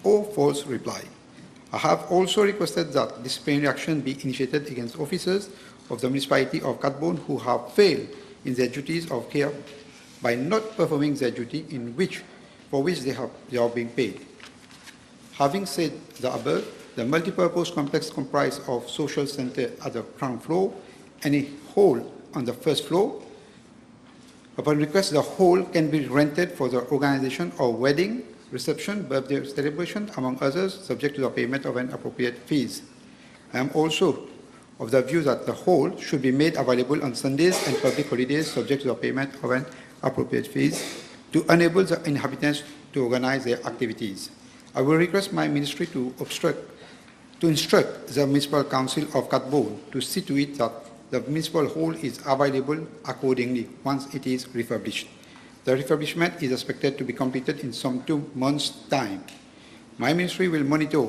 Speaker 18: or false reply. I have also requested that disciplinary action be initiated against officers of the municipality of Catbone who have failed in their duties of care by not performing their duty for which they are being paid. Having said the above, the multipurpose complex comprises of social center at the ground floor and a hall on the first floor. Upon request, the hall can be rented for the organization of wedding, reception, birthday celebration, among others, subject to the payment of an appropriate fees. I am also of the view that the whole should be made available on Sundays and public holidays, subject to the payment of an appropriate fees, to enable the inhabitants to organize their activities. I will request my ministry to instruct the Municipal Council of Travaux to see to it that the municipal hall is available accordingly once it is refurbished. The refurbishment is expected to be completed in some 2 months' time. My ministry will monitor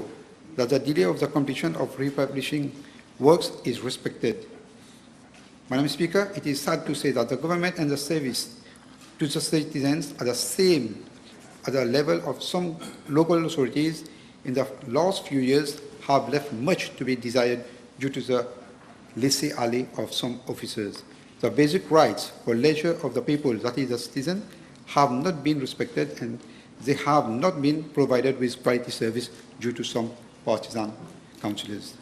Speaker 18: that the delay of the completion of refurbishing works is respected. Madam Speaker, it is sad to say that the government and the service to the citizens are the same at the level of some local authorities in the last few years have left much to be desired due to the laissez-aller of some officers. The basic rights for leisure of the people, that is the citizen, have not been respected, and they have not been provided with quality service due to some partisan councillors.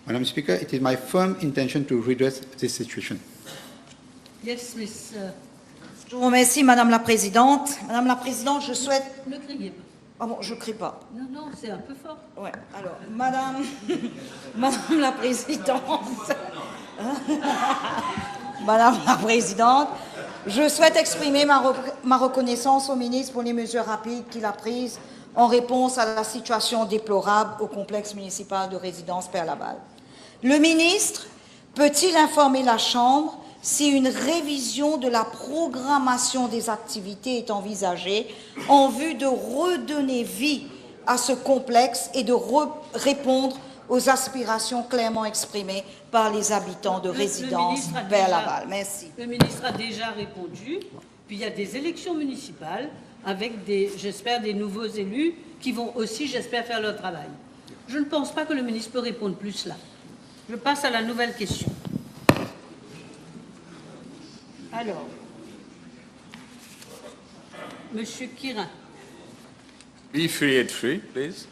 Speaker 18: Madam Speaker, it is my firm intention to redress this situation.
Speaker 1: Yes, Miss.
Speaker 17: Je vous remercie, Madame la Présidente. Madame la Présidente, je souhaite...
Speaker 1: Ne criez pas.
Speaker 17: Ah bon, je ne crie pas.
Speaker 1: Non, non, c'est un peu fort.
Speaker 17: Ouais, alors, Madame la Présidente, Madame la Présidente, je souhaite exprimer ma reconnaissance au ministre pour les mesures rapides qu'il a prises en réponse à la situation déplorable au complexe municipal de résidence Père-Laval. Le ministre peut-il informer la Chambre si une révision de la programmation des activités est envisagée en vue de redonner vie à ce complexe et de répondre aux aspirations clairement exprimées par les habitants de résidence Père-Laval. Merci.
Speaker 1: Le ministre a déjà répondu. Puis il y a des élections municipales avec, j'espère, des nouveaux élus qui vont aussi, j'espère, faire leur travail. Je ne pense pas que le ministre peut répondre plus là. Je passe à la nouvelle question. Alors, Monsieur Kirin.
Speaker 14: B383, please.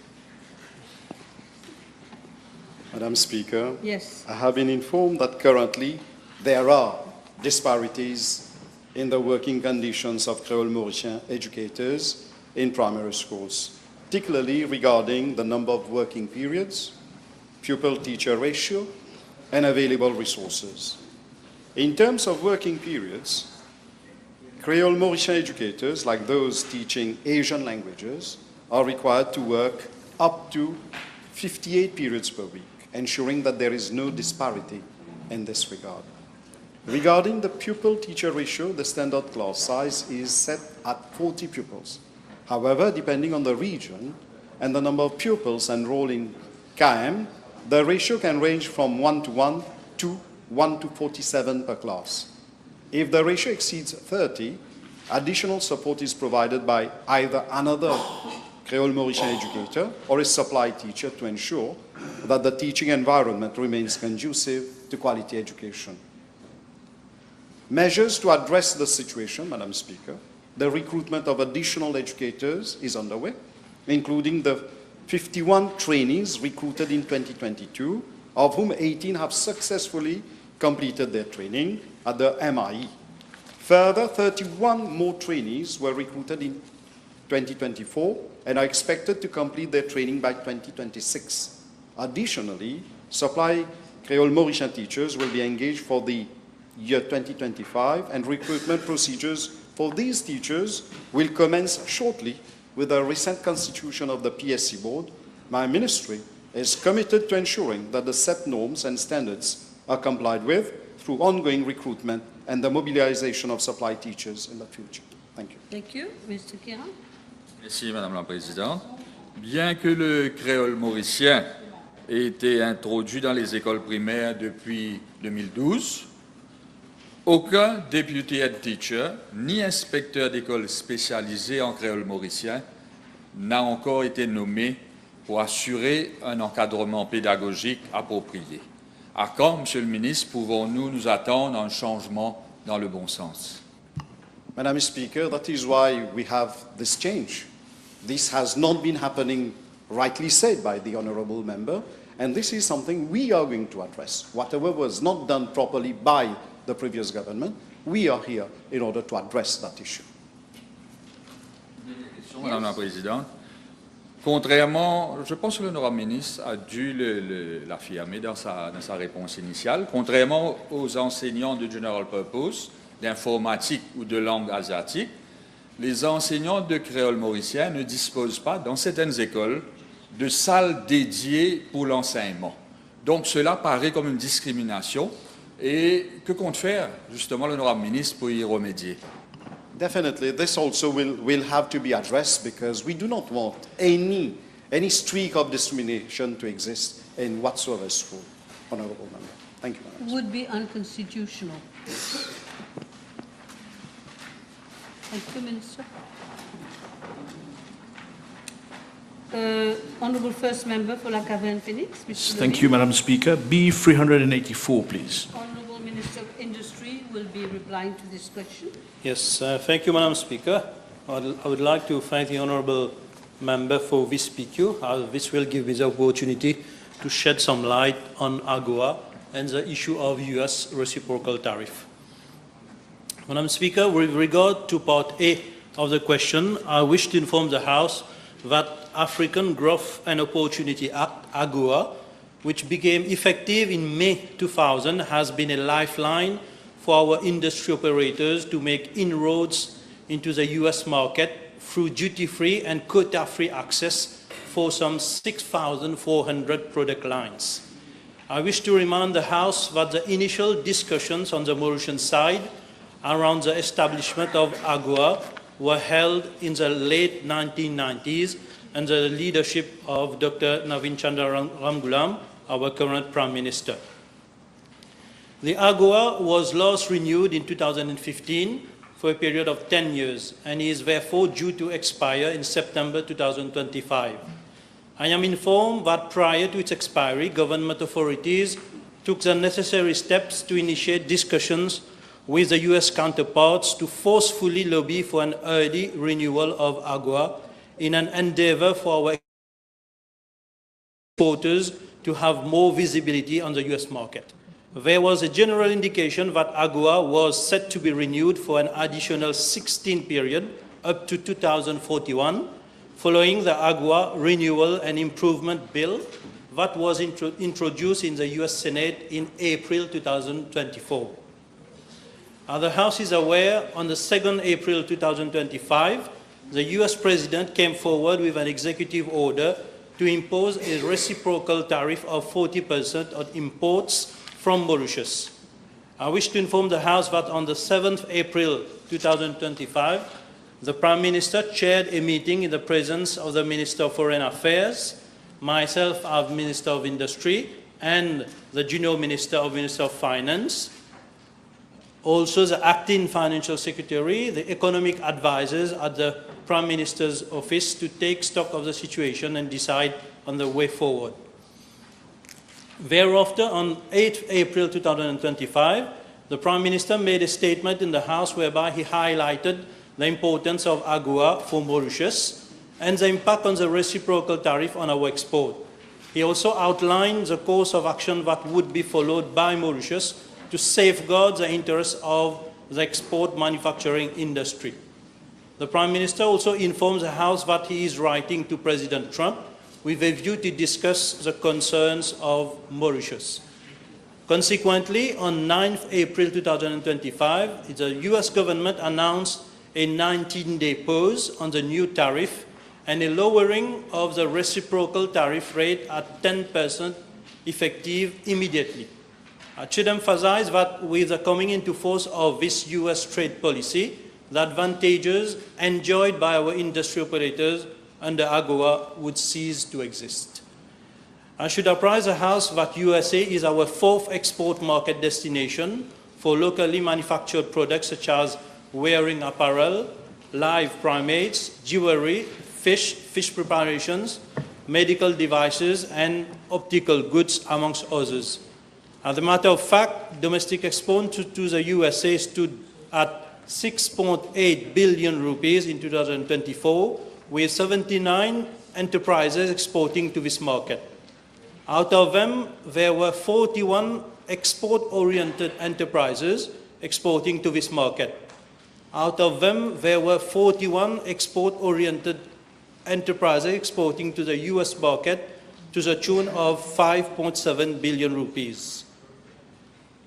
Speaker 11: Madam Speaker,
Speaker 1: Yes.
Speaker 11: I have been informed that currently there are disparities in the working conditions of Creole Mauritian educators in primary schools, particularly regarding the number of working periods, pupil-teacher ratio, and available resources. In terms of working periods, Creole Mauritian educators, like those teaching Asian languages, are required to work up to 58 periods per week, ensuring that there is no disparity in this regard. Regarding the pupil-teacher ratio, the standard class size is set at 40 pupils. However, depending on the region and the number of pupils enrolled in KM, the ratio can range from 1:1 to 1:47 per class. If the ratio exceeds 30, additional support is provided by either another Creole Mauritian educator or a supply teacher to ensure that the teaching environment remains conducive to quality education. Measures to address the situation, Madam Speaker, the recruitment of additional educators is underway, including the 51 trainees recruited in 2022, of whom 18 have successfully completed their training at the MIE. Further, 31 more trainees were recruited in 2024 and are expected to complete their training by 2026. Additionally, supply Creole Mauritian teachers will be engaged for the year 2025, and recruitment procedures for these teachers will commence shortly. With the recent constitution of the PSC board, my ministry is committed to ensuring that the set norms and standards are complied with through ongoing recruitment and the mobilisation of supply teachers in the future. Thank you.
Speaker 1: Thank you. Mr. Kiran.
Speaker 19: Merci, Madame la Présidente. Bien que le créole mauricien ait été introduit dans les écoles primaires depuis 2012, aucun deputy head teacher ni inspecteur d'école spécialisé en créole mauricien n'a encore été nommé pour assurer un encadrement pédagogique approprié. À quand, Monsieur le Ministre, pouvons-nous nous attendre à un changement dans le bon sens?
Speaker 11: Madam Speaker, that is why we have this change. This has not been happening, rightly said by the honourable member, and this is something we are going to address. Whatever was not done properly by the previous government, we are here in order to address that issue.
Speaker 19: Madame la Présidente. Contrairement, je pense que l'honorable ministre a dû l'affirmer dans sa réponse initiale, contrairement aux enseignants de General Purpose, d'informatique ou de langue asiatique, les enseignants de créole mauricien ne disposent pas, dans certaines écoles, de salles dédiées pour l'enseignement. Donc cela paraît comme une discrimination. Et que compte faire justement l'honorable ministre pour y remédier?
Speaker 11: Definitely, this also will have to be addressed because we do not want any streak of discrimination to exist in whatsoever school. Honourable Member. Thank you, Madam.
Speaker 1: Would be unconstitutional. Thank you, Minister. Honourable First Member for La Caverne Phoenix. Mr.
Speaker 10: Thank you, Madam Speaker. B384, please.
Speaker 1: Honourable Minister of Industry will be replying to this question.
Speaker 20: Yes, thank you, Madam Speaker. I would like to thank the Honourable Member for this PQ. This will give me the opportunity to shed some light on AGOA and the issue of US reciprocal tariff. Madam Speaker, with regard to Part A of the question, I wish to inform the House that African Growth and Opportunity Act, AGOA, which became effective in May 2000, has been a lifeline for our industry operators to make inroads into the US market through duty-free and quota-free access for some 6,400 product lines. I wish to remind the House that the initial discussions on the Mauritian side around the establishment of AGOA were held in the late 1990s under the leadership of Dr. Navin Chandra Ramgoolam, our current Prime Minister. The AGOA was last renewed in 2015 for a period of 10 years and is therefore due to expire in September 2025. I am informed that prior to its expiry, government authorities took the necessary steps to initiate discussions with the US counterparts to forcefully lobby for an early renewal of AGOA in an endeavor for our exporters to have more visibility on the US market. There was a general indication that AGOA was set to be renewed for an additional 16 period up to 2041, following the AGOA Renewal and Improvement Bill that was introduced in the US Senate in April 2024. As the House is aware, on the 2nd April 2025, the US President came forward with an executive order to impose a reciprocal tariff of 40% on imports from Mauritius. I wish to inform the House that on the 7th April 2025, the Prime Minister chaired a meeting in the presence of the Minister of Foreign Affairs, myself as Minister of Industry, and the Junior Minister of Finance, also the Acting Financial Secretary, the economic advisors at the Prime Minister's office to take stock of the situation and decide on the way forward. Thereafter, on 8th April 2025, the Prime Minister made a statement in the House whereby he highlighted the importance of AGOA for Mauritius and the impact on the reciprocal tariff on our export. He also outlined the course of action that would be followed by Mauritius to safeguard the interests of the export manufacturing industry. The Prime Minister also informs the House that he is writing to President Trump with a view to discuss the concerns of Mauritius. Consequently, on 9th April 2025, the US government announced a 19-day pause on the new tariff and a lowering of the reciprocal tariff rate at 10% effective immediately. I should emphasize that with the coming into force of this US trade policy, the advantages enjoyed by our industry operators under AGOA would cease to exist. I should apprise the House that USA is our fourth export market destination for locally manufactured products such as wearing apparel, live primates, jewelry, fish preparations, medical devices, and optical goods, amongst others. As a matter of fact, domestic exports to the USA stood at 6.8 billion rupees in 2024, with 79 enterprises exporting to this market. Out of them, there were 41 export-oriented enterprises exporting to this market. Out of them, there were 41 export-oriented enterprises exporting to the US market to the tune of 5.7 billion rupees.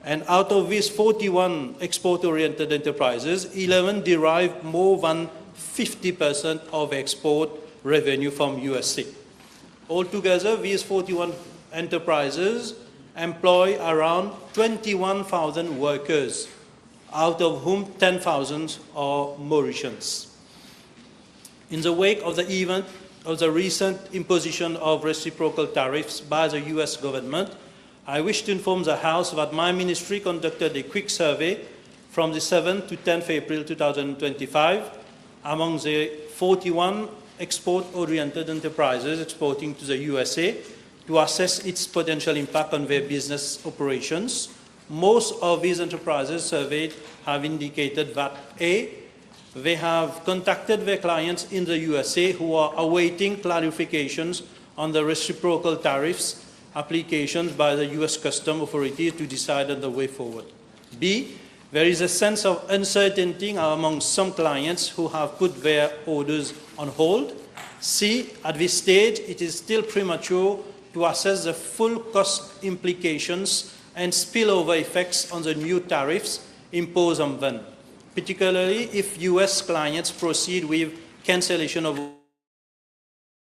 Speaker 20: And out of these 41 export-oriented enterprises, 11 derive more than 50% of export revenue from USA. Altogether, these 41 enterprises employ around 21,000 workers, out of whom 10,000 are Mauritians. In the wake of the event of the recent imposition of reciprocal tariffs by the US government, I wish to inform the House that my ministry conducted a quick survey from the 7th to 10th April 2025 among the 41 export-oriented enterprises exporting to the USA to assess its potential impact on their business operations. Most of these enterprises surveyed have indicated that A, they have contacted their clients in the USA who are awaiting clarifications on the reciprocal tariffs applications by the US Customs authorities to decide on the way forward. B, there is a sense of uncertainty among some clients who have put their orders on hold. C, at this stage, it is still premature to assess the full cost implications and spillover effects on the new tariffs imposed on them, particularly if US clients proceed with cancellation of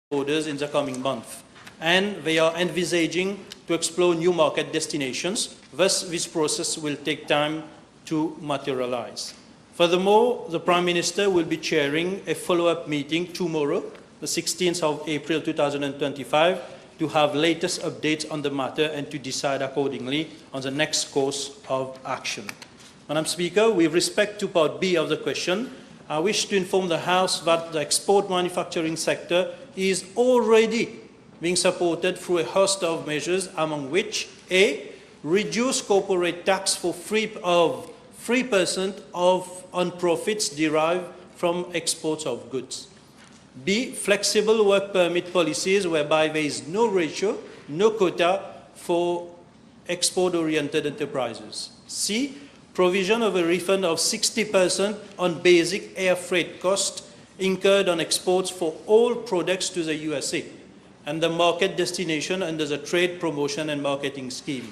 Speaker 20: orders in the coming month. And they are envisaging to explore new market destinations. Thus, this process will take time to materialize. Furthermore, the Prime Minister will be chairing a follow-up meeting tomorrow, the 16th of April 2025, to have latest updates on the matter and to decide accordingly on the next course of action. Madam Speaker, with respect to Part B of the question, I wish to inform the House that the export manufacturing sector is already being supported through a host of measures, among which A, reduce corporate tax for 3% on profits derived from exports of goods. B, flexible work permit policies whereby there is no ratio, no quota for export-oriented enterprises. C, provision of a refund of 60% on basic air freight costs incurred on exports for all products to the USA and the market destination under the Trade Promotion and Marketing Scheme.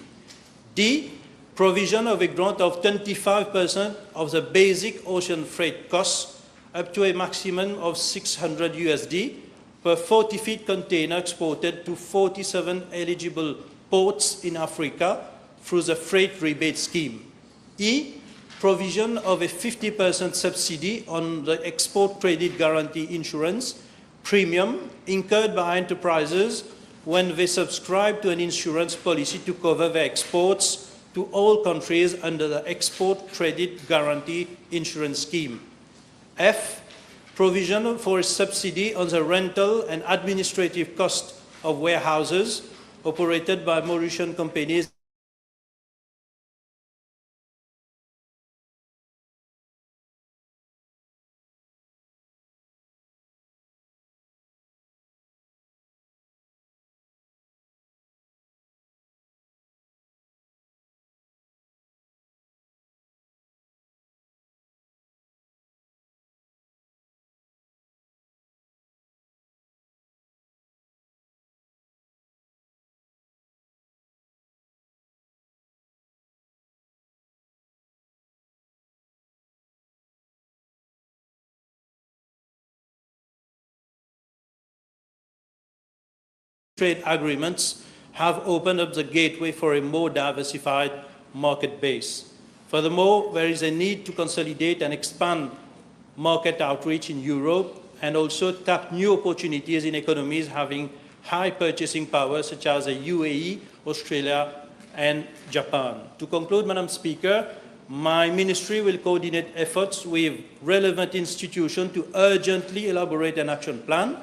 Speaker 20: D, provision of a grant of 25% of the basic ocean freight costs up to a maximum of 600 USD per 40-feet container exported to 47 eligible ports in Africa through the Freight Rebate Scheme. E, provision of a 50% subsidy on the Export Credit Guarantee Insurance premium incurred by enterprises when they subscribe to an insurance policy to cover their exports to all countries under the Export Credit Guarantee Insurance Scheme. F, provision for a subsidy on the rental and administrative cost of warehouses operated by Mauritian companies trade agreements have opened up the gateway for a more diversified market base. Furthermore, there is a need to consolidate and expand market outreach in Europe and also tap new opportunities in economies having high purchasing power, such as the UAE, Australia, and Japan. To conclude, Madam Speaker, my ministry will coordinate efforts with relevant institutions to urgently elaborate an action plan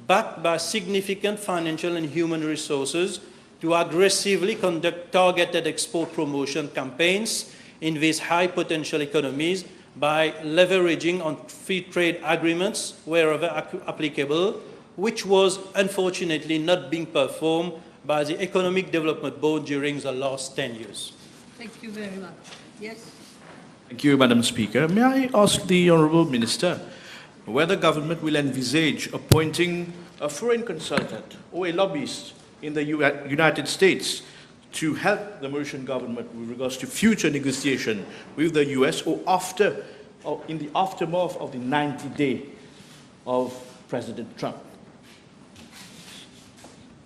Speaker 20: backed by significant financial and human resources to aggressively conduct targeted export promotion campaigns in these high-potential economies by leveraging on free trade agreements wherever applicable, which was unfortunately not being performed by the Economic Development Board during the last 10 years.
Speaker 1: Thank you very much. Yes?
Speaker 10: Thank you, Madam Speaker. May I ask the Honourable Minister whether government will envisage appointing a foreign consultant or a lobbyist in the United States to help the Mauritian government with regards to future negotiation with the US or in the aftermath of the 90-day of President Trump?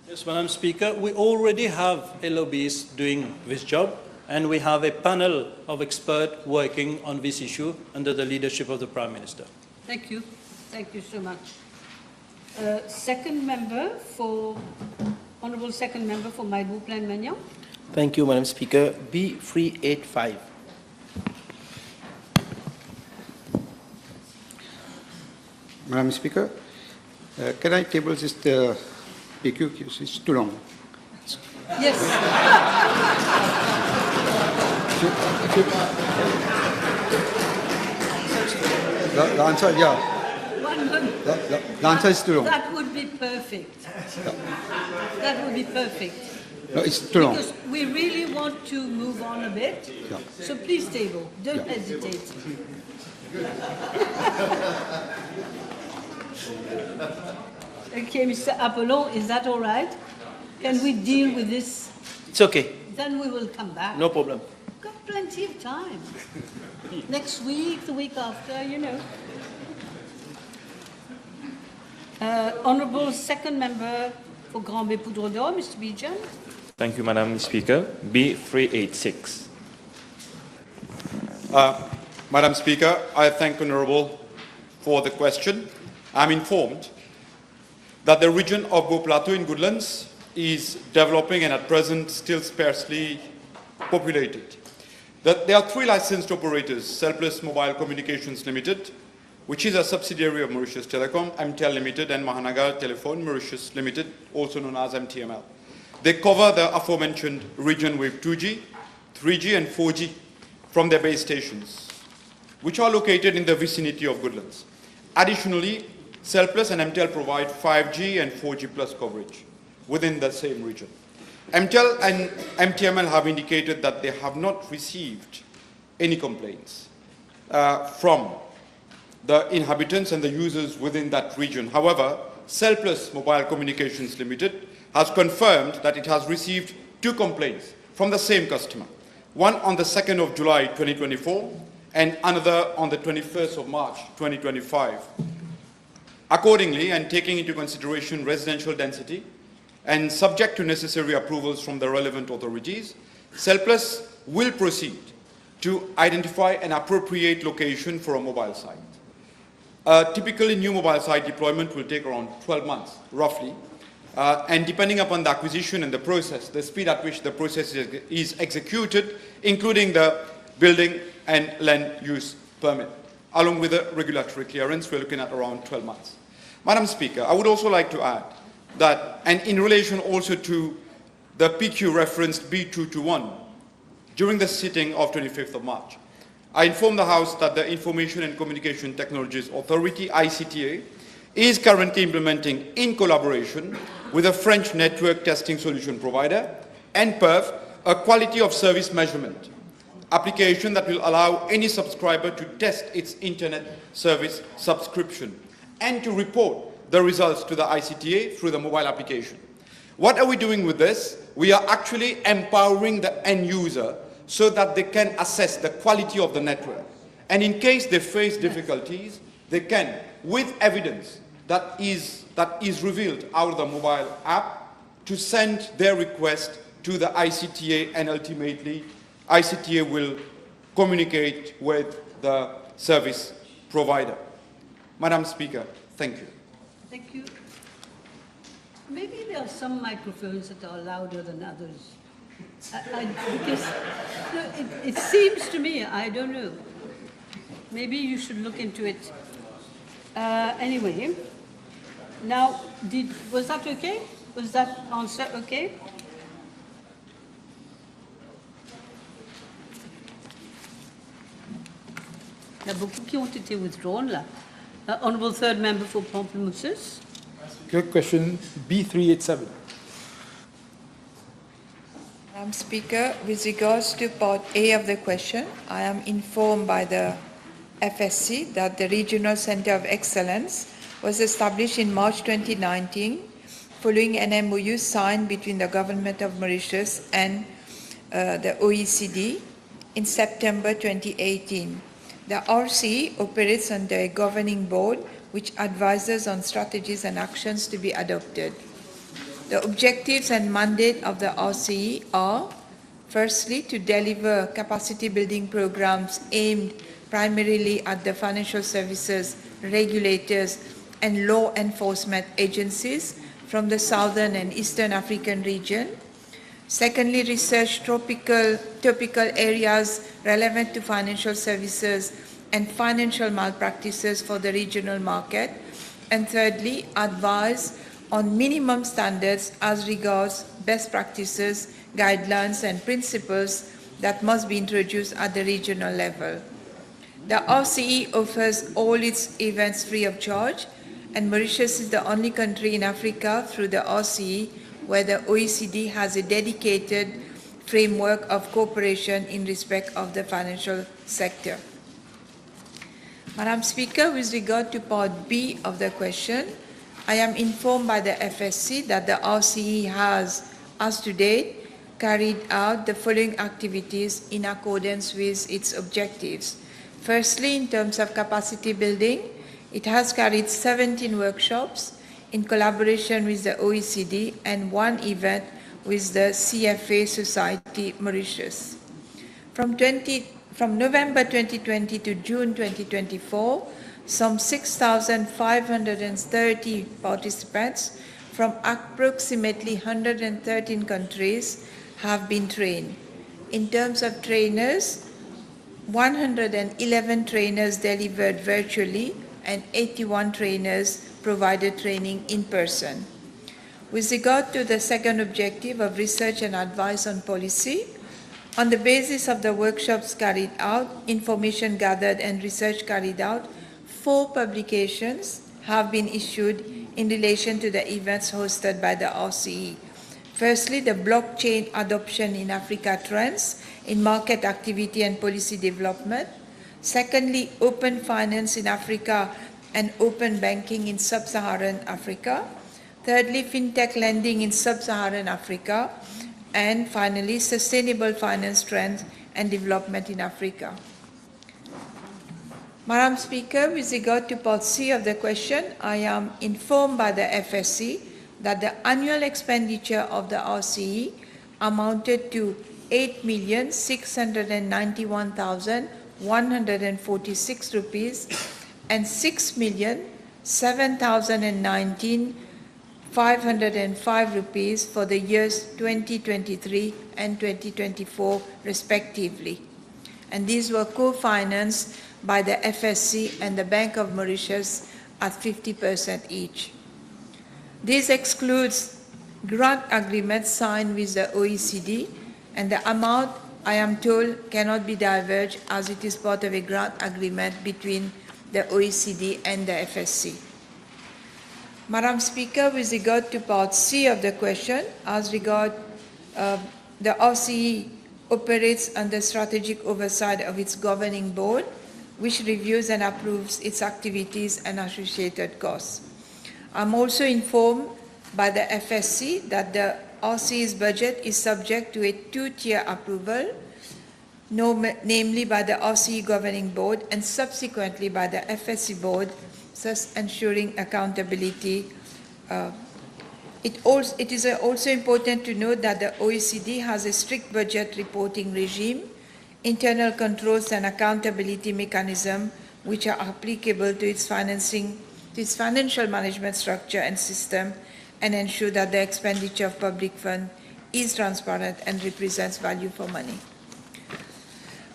Speaker 20: Yes, Madam Speaker, we already have a lobbyist doing this job, and we have a panel of experts working on this issue under the leadership of the Prime Minister.
Speaker 1: Thank you. Thank you so much. Second member for, Honourable Second Member for Maïbou Plaine Magnan.
Speaker 13: Thank you, Madam Speaker. B385.
Speaker 18: Madam Speaker, can I table this PQ? It's too long.
Speaker 1: Yes.
Speaker 18: The answer, yeah. The answer is too long.
Speaker 1: That would be perfect. That would be perfect.
Speaker 18: No, it's too long.
Speaker 1: Because we really want to move on a bit.
Speaker 18: Yeah.
Speaker 1: So please table. Don't hesitate. Okay, Mr. Apollon, is that all right? Can we deal with this?
Speaker 13: It's okay.
Speaker 1: Then we will come back.
Speaker 13: No problem.
Speaker 1: Got plenty of time. Next week, the week after, you know. Honourable Second Member for Grand Bay Poudre d'Or, Mr. Bijan.
Speaker 2: Thank you, Madam Speaker. B386.
Speaker 16: Madam Speaker, I thank Honourable for the question. I'm informed that the region of Beau Plateau in Goodlands is developing and at present still sparsely populated. There are 3 licensed operators: Selpless Mobile Communications Limited, which is a subsidiary of Mauritius Telecom, MTL Limited, and Mahanagar Telephone Mauritius Limited, also known as MTML. They cover the aforementioned region with 2G, 3G, and 4G from their base stations, which are located in the vicinity of Goodlands. Additionally, Selpless and MTL provide 5G and 4G plus coverage within the same region. MTL and MTML have indicated that they have not received any complaints from the inhabitants and the users within that region. However, Selpless Mobile Communications Limited has confirmed that it has received 2 complaints from the same customer, one on the 2nd of July 2024 and another on the 21st of March 2025. Accordingly, and taking into consideration residential density and subject to necessary approvals from the relevant authorities, Selpless will proceed to identify an appropriate location for a mobile site. Typically, new mobile site deployment will take around 12 months, roughly, and depending upon the acquisition and the process, the speed at which the process is executed, including the building and land use permit, along with the regulatory clearance, we're looking at around 12 months. Madam Speaker, I would also like to add that, and in relation also to the PQ referenced B221, during the sitting of 25th of March, I informed the House that the Information and Communication Technologies Authority, ICTA, is currently implementing, in collaboration with a French network testing solution provider, NPERV, a quality of service measurement application that will allow any subscriber to test its internet service subscription and to report the results to the ICTA through the mobile application. What are we doing with this? We are actually empowering the end user so that they can assess the quality of the network. And in case they face difficulties, they can, with evidence that is revealed out of the mobile app, to send their request to the ICTA, and ultimately ICTA will communicate with the service provider. Madam Speaker, thank you.
Speaker 1: Thank you. Maybe there are some microphones that are louder than others. Because no, it seems to me, I don't know. Maybe you should look into it. Anyway, now, was that okay? Was that answer okay? Il y a beaucoup qui ont été withdrawn là. Honourable Third Member for Pamplemousses.
Speaker 7: Good question, B387.
Speaker 12: Madam Speaker, with regards to part A of the question, I am informed by the FSC that the Regional Center of Excellence was established in March 2019 following an MOU signed between the Government of Mauritius and the OECD in September 2018. The RCE operates under a governing board which advises on strategies and actions to be adopted. The objectives and mandate of the RCE are, firstly, to deliver capacity building programs aimed primarily at the financial services, regulators, and law enforcement agencies from the Southern and Eastern African region. Secondly, research topical areas relevant to financial services and financial malpractices for the regional market. And thirdly, advise on minimum standards as regards best practices, guidelines, and principles that must be introduced at the regional level. The RCE offers all its events free of charge, and Mauritius is the only country in Africa through the RCE where the OECD has a dedicated framework of cooperation in respect of the financial sector. Madam Speaker, with regard to part B of the question, I am informed by the FSC that the RCE has, as to date, carried out the following activities in accordance with its objectives. Firstly, in terms of capacity building, it has carried 17 workshops in collaboration with the OECD and 1 event with the CFA Society Mauritius. From November 2020 to June 2024, some 6,530 participants from approximately 113 countries have been trained. In terms of trainers, 111 trainers delivered virtually and 81 trainers provided training in person. With regard to the second objective of research and advice on policy, on the basis of the workshops carried out, information gathered and research carried out, 4 publications have been issued in relation to the events hosted by the RCE. Firstly, the blockchain adoption in Africa trends in market activity and policy development. Secondly, open finance in Africa and open banking in sub-Saharan Africa. Thirdly, fintech lending in sub-Saharan Africa. And finally, sustainable finance trends and development in Africa. Madam Speaker, with regard to part C of the question, I am informed by the FSC that the annual expenditure of the RCE amounted to 8,691,146 rupees and 6,007,019,505 rupees for the years 2023 and 2024 respectively. And these were co-financed by the FSC and the Bank of Mauritius at 50% each. This excludes grant agreements signed with the OECD, and the amount, I am told, cannot be diverged as it is part of a grant agreement between the OECD and the FSC. Madam Speaker, with regard to part C of the question, as regard the RCE operates under strategic oversight of its governing board, which reviews and approves its activities and associated costs. I'm also informed by the FSC that the RCE's budget is subject to a 2-tier approval, namely by the RCE Governing Board and subsequently by the FSC Board, thus ensuring accountability. It is also important to note that the OECD has a strict budget reporting regime, internal controls and accountability mechanism which are applicable to its financial management structure and system, and ensure that the expenditure of public funds is transparent and represents value for money.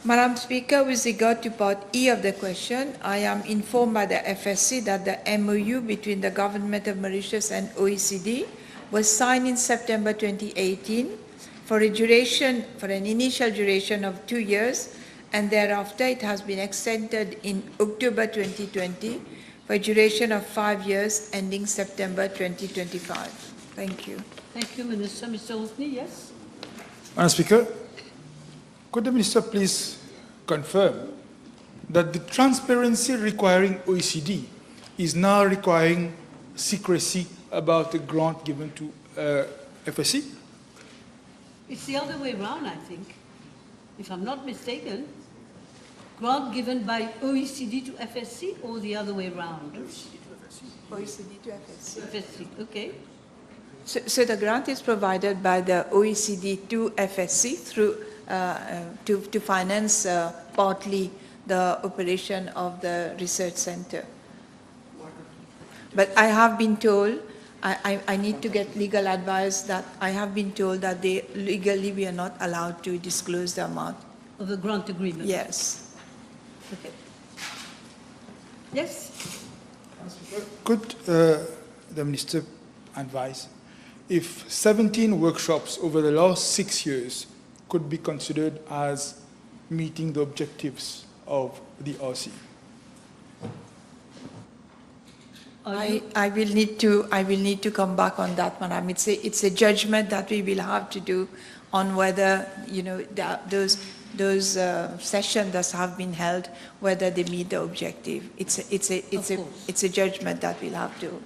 Speaker 12: Madam Speaker, with regard to part E of the question, I am informed by the FSC that the MOU between the Government of Mauritius and OECD was signed in September 2018 for an initial duration of 2 years, and thereafter it has been extended in October 2020 for a duration of 5 years ending September 2025. Thank you.
Speaker 1: Thank you, Minister. Mr. Hosni, yes?
Speaker 7: Madam Speaker, could the Minister please confirm that the transparency requiring OECD is now requiring secrecy about the grant given to FSC?
Speaker 1: It's the other way around, I think. If I'm not mistaken, grant given by OECD to FSC or the other way around?
Speaker 12: OECD to FSC.
Speaker 1: FSC, okay.
Speaker 12: So the grant is provided by the OECD to FSC through to finance partly the operation of the research center. But I have been told, I need to get legal advice, that I have been told that legally we are not allowed to disclose the amount.
Speaker 1: Of the grant agreement?
Speaker 12: Yes.
Speaker 1: Okay. Yes?
Speaker 7: Could the Minister advise if 17 workshops over the last 6 years could be considered as meeting the objectives of the RC?
Speaker 12: I will need to come back on that, Madam. It's a judgment that we will have to do on whether, you know, those sessions that have been held, whether they meet the objective. It's a judgment that we'll have to.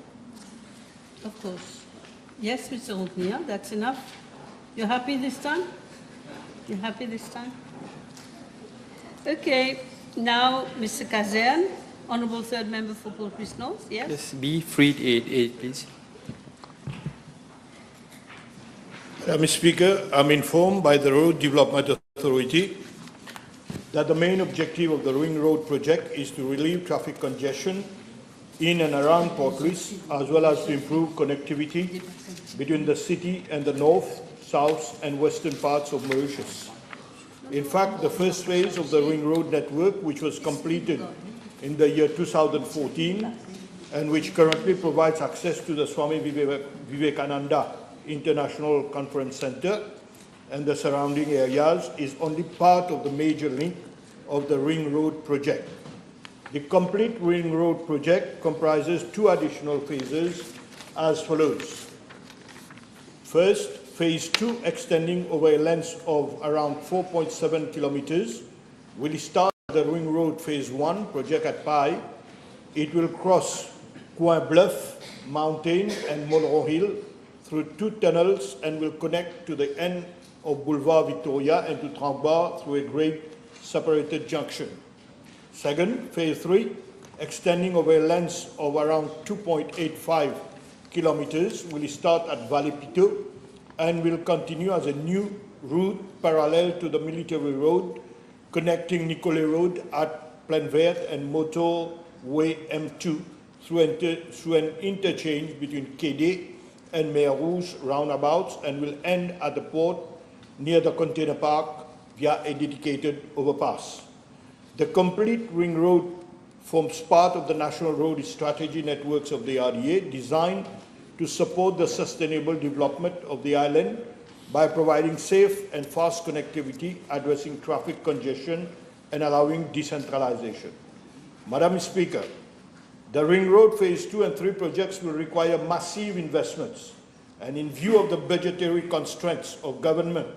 Speaker 1: Of course. Yes, Mr. Rontnia, that's enough. You're happy this time? You're happy this time? Okay. Now, Mr. Kazan, Honourable Third Member for Port-Louis North, yes?
Speaker 15: Yes, B388, please.
Speaker 4: Mr. Speaker, I'm informed by the Road Development Authority that the main objective of the Ring Road project is to relieve traffic congestion in and around Port-Louis, as well as to improve connectivity between the city and the north, south, and western parts of Mauritius. In fact, the first phase of the Ring Road network, which was completed in the year 2014, and which currently provides access to the Swami Vivekananda International Conference Center and the surrounding areas, is only part of the major link of the Ring Road project. The complete Ring Road project comprises 2 additional phases as follows. First, phase 2, extending over a length of around 4.7 kilometers, will start the Ring Road phase 1 project at Pai. It will cross Coin Bluff, Mountain, and Monroe Hill through 2 tunnels and will connect to the end of Boulevard Victoria and to Trembar through a grade separated junction. Second, phase 3, extending over a length of around 2.85 kilometers, will start at Valley Pito and will continue as a new route parallel to the military road connecting Nicolet Road at Plaine Verte and Motorway M2 through an interchange between Kédé and Mer Rouge roundabouts, and will end at the port near the container park via a dedicated overpass. The complete Ring Road forms part of the National Road Strategy networks of the RDA, designed to support the sustainable development of the island by providing safe and fast connectivity, addressing traffic congestion, and allowing decentralization. Madam Speaker, the Ring Road Phase 2 and 3 projects will require massive investments, and in view of the budgetary constraints of government,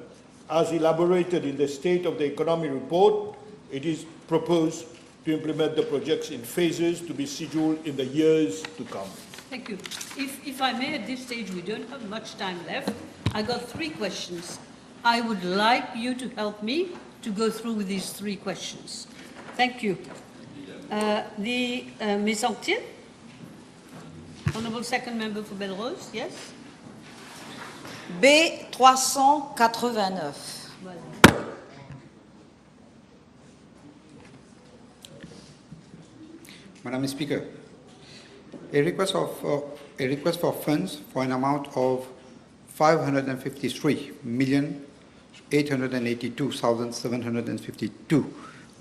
Speaker 4: as elaborated in the State of the Economy report, it is proposed to implement the projects in phases to be scheduled in the years to come.
Speaker 1: Thank you. If I may, at this stage, we don't have much time left. I got 3 questions. I would like you to help me to go through with these 3 questions. Thank you. Ms. Anctil, Honourable Second Member for Belrose, yes?
Speaker 17: B389.
Speaker 18: Madam Speaker, a request for funds for an amount of 553,882,752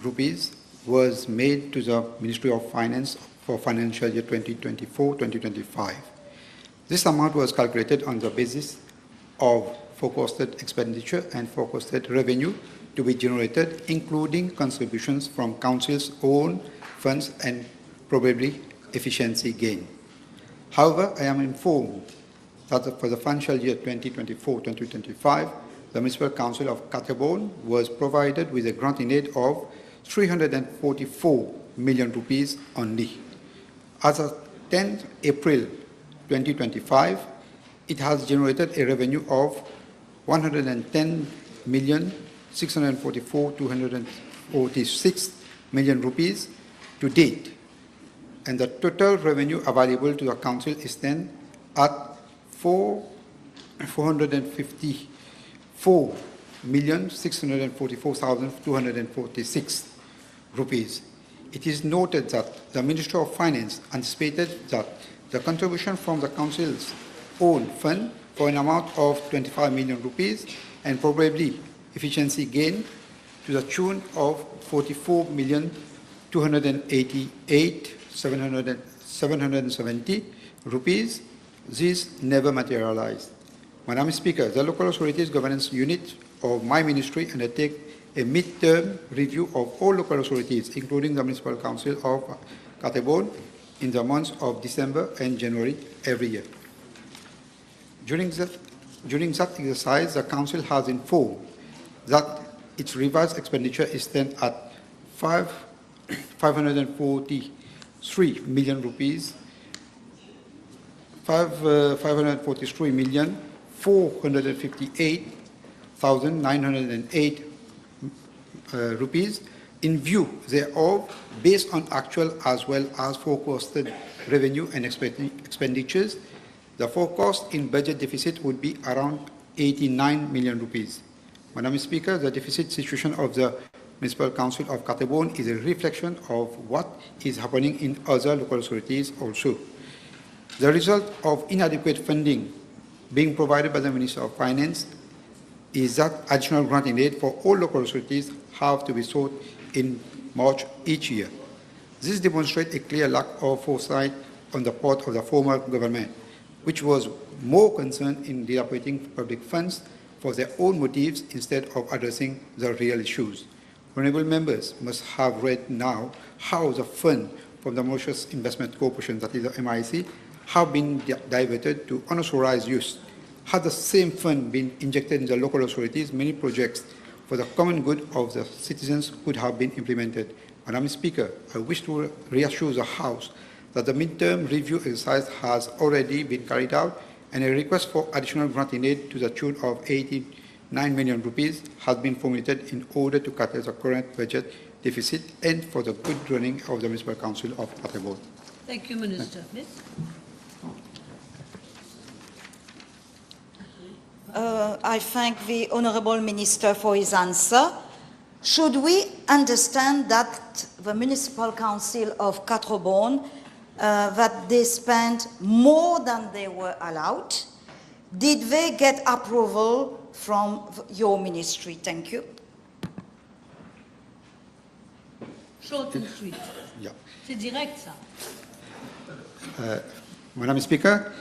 Speaker 18: rupees was made to the Ministry of Finance for financial year 2024-2025. This amount was calculated on the basis of forecasted expenditure and forecasted revenue to be generated, including contributions from Council's own funds and probably efficiency gain. However, I am informed that for the financial year 2024-2025, the Municipal Council of Catabon was provided with a grant in aid of 344 million rupees only. As of 10th April 2025, it has generated a revenue of 110,644,246 million rupees to date, and the total revenue available to the Council is then at 454,644,246 rupees. It is noted that the Minister of Finance anticipated that the contribution from the Council's own fund for an amount of 25 million rupees and probably efficiency gain to the tune of 44,288,770 rupees. This never materialized. Madam Speaker, the Local Authorities Governance Unit of my ministry undertake a mid-term review of all local authorities, including the Municipal Council of Catabon, in the months of December and January every year. During that exercise, the Council has informed that its revised expenditure is then at 543 million rupees, 543,458,908 rupees. In view thereof, based on actual as well as forecasted revenue and expenditures, the forecast in budget deficit would be around 89 million rupees. Madam Speaker, the deficit situation of the Municipal Council of Catabon is a reflection of what is happening in other local authorities also. The result of inadequate funding being provided by the Minister of Finance is that additional grant in aid for all local authorities have to be sought in March each year. This demonstrates a clear lack of foresight on the part of the former government, which was more concerned in dilapidating public funds for their own motives instead of addressing the real issues. Honourable members must have read now how the fund from the Mauritius Investment Corporation, that is the MIC, have been diverted to unauthorized use. Had the same fund been injected in the local authorities, many projects for the common good of the citizens could have been implemented. Madam Speaker, I wish to reassure the House that the mid-term review exercise has already been carried out and a request for additional grant in aid to the tune of 89 million rupees has been formulated in order to curtail the current budget deficit and for the good running of the Municipal Council of Catabon.
Speaker 1: Thank you, Minister. Miss?
Speaker 17: I thank the Honourable Minister for his answer. Should we understand that the Municipal Council of Catabon, that they spent more than they were allowed? Did they get approval from your ministry? Thank you.
Speaker 1: Short and sweet.
Speaker 18: Yeah.
Speaker 1: C'est direct, ça.
Speaker 18: Madam Speaker,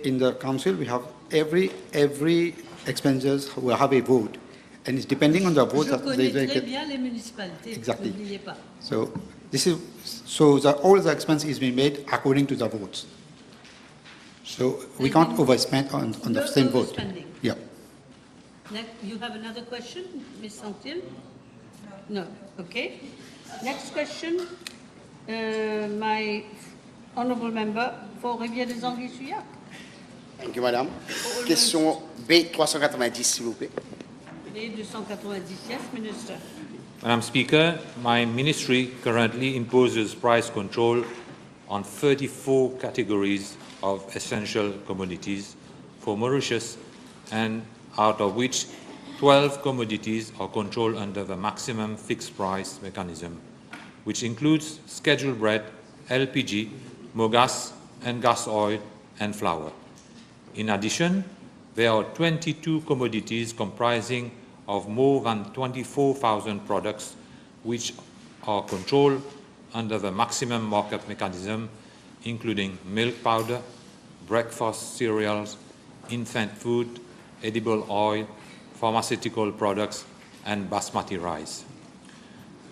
Speaker 18: in the Council we have every expenditures will have a vote, and it's depending on the vote that they
Speaker 1: connais très
Speaker 18: get.
Speaker 1: bien les municipalités.
Speaker 18: Exactly.
Speaker 1: N'oubliez pas.
Speaker 18: So this is all the expense is being made according to the votes. So we can't overspend on the
Speaker 1: No
Speaker 18: same vote.
Speaker 1: overspending.
Speaker 18: Yeah.
Speaker 1: Next, you have another question, Ms. Santil? No. Okay. Next question, my honourable member for Rivière-des-Anguilles-Souillac.
Speaker 5: Thank you, madame. Question B390, s'il vous plaît.
Speaker 1: B290, yes, Minister.
Speaker 21: Madam Speaker, my ministry currently imposes price control on 34 categories of essential commodities for Mauritius, and out of which 12 commodities are controlled under the maximum fixed price mechanism, which includes scheduled bread, LPG, mogas, and gas oil and flour. In addition, there are 22 commodities comprising of more than 24,000 products which are controlled under the maximum markup mechanism, including milk powder, breakfast cereals, infant food, edible oil, pharmaceutical products, and basmati rice.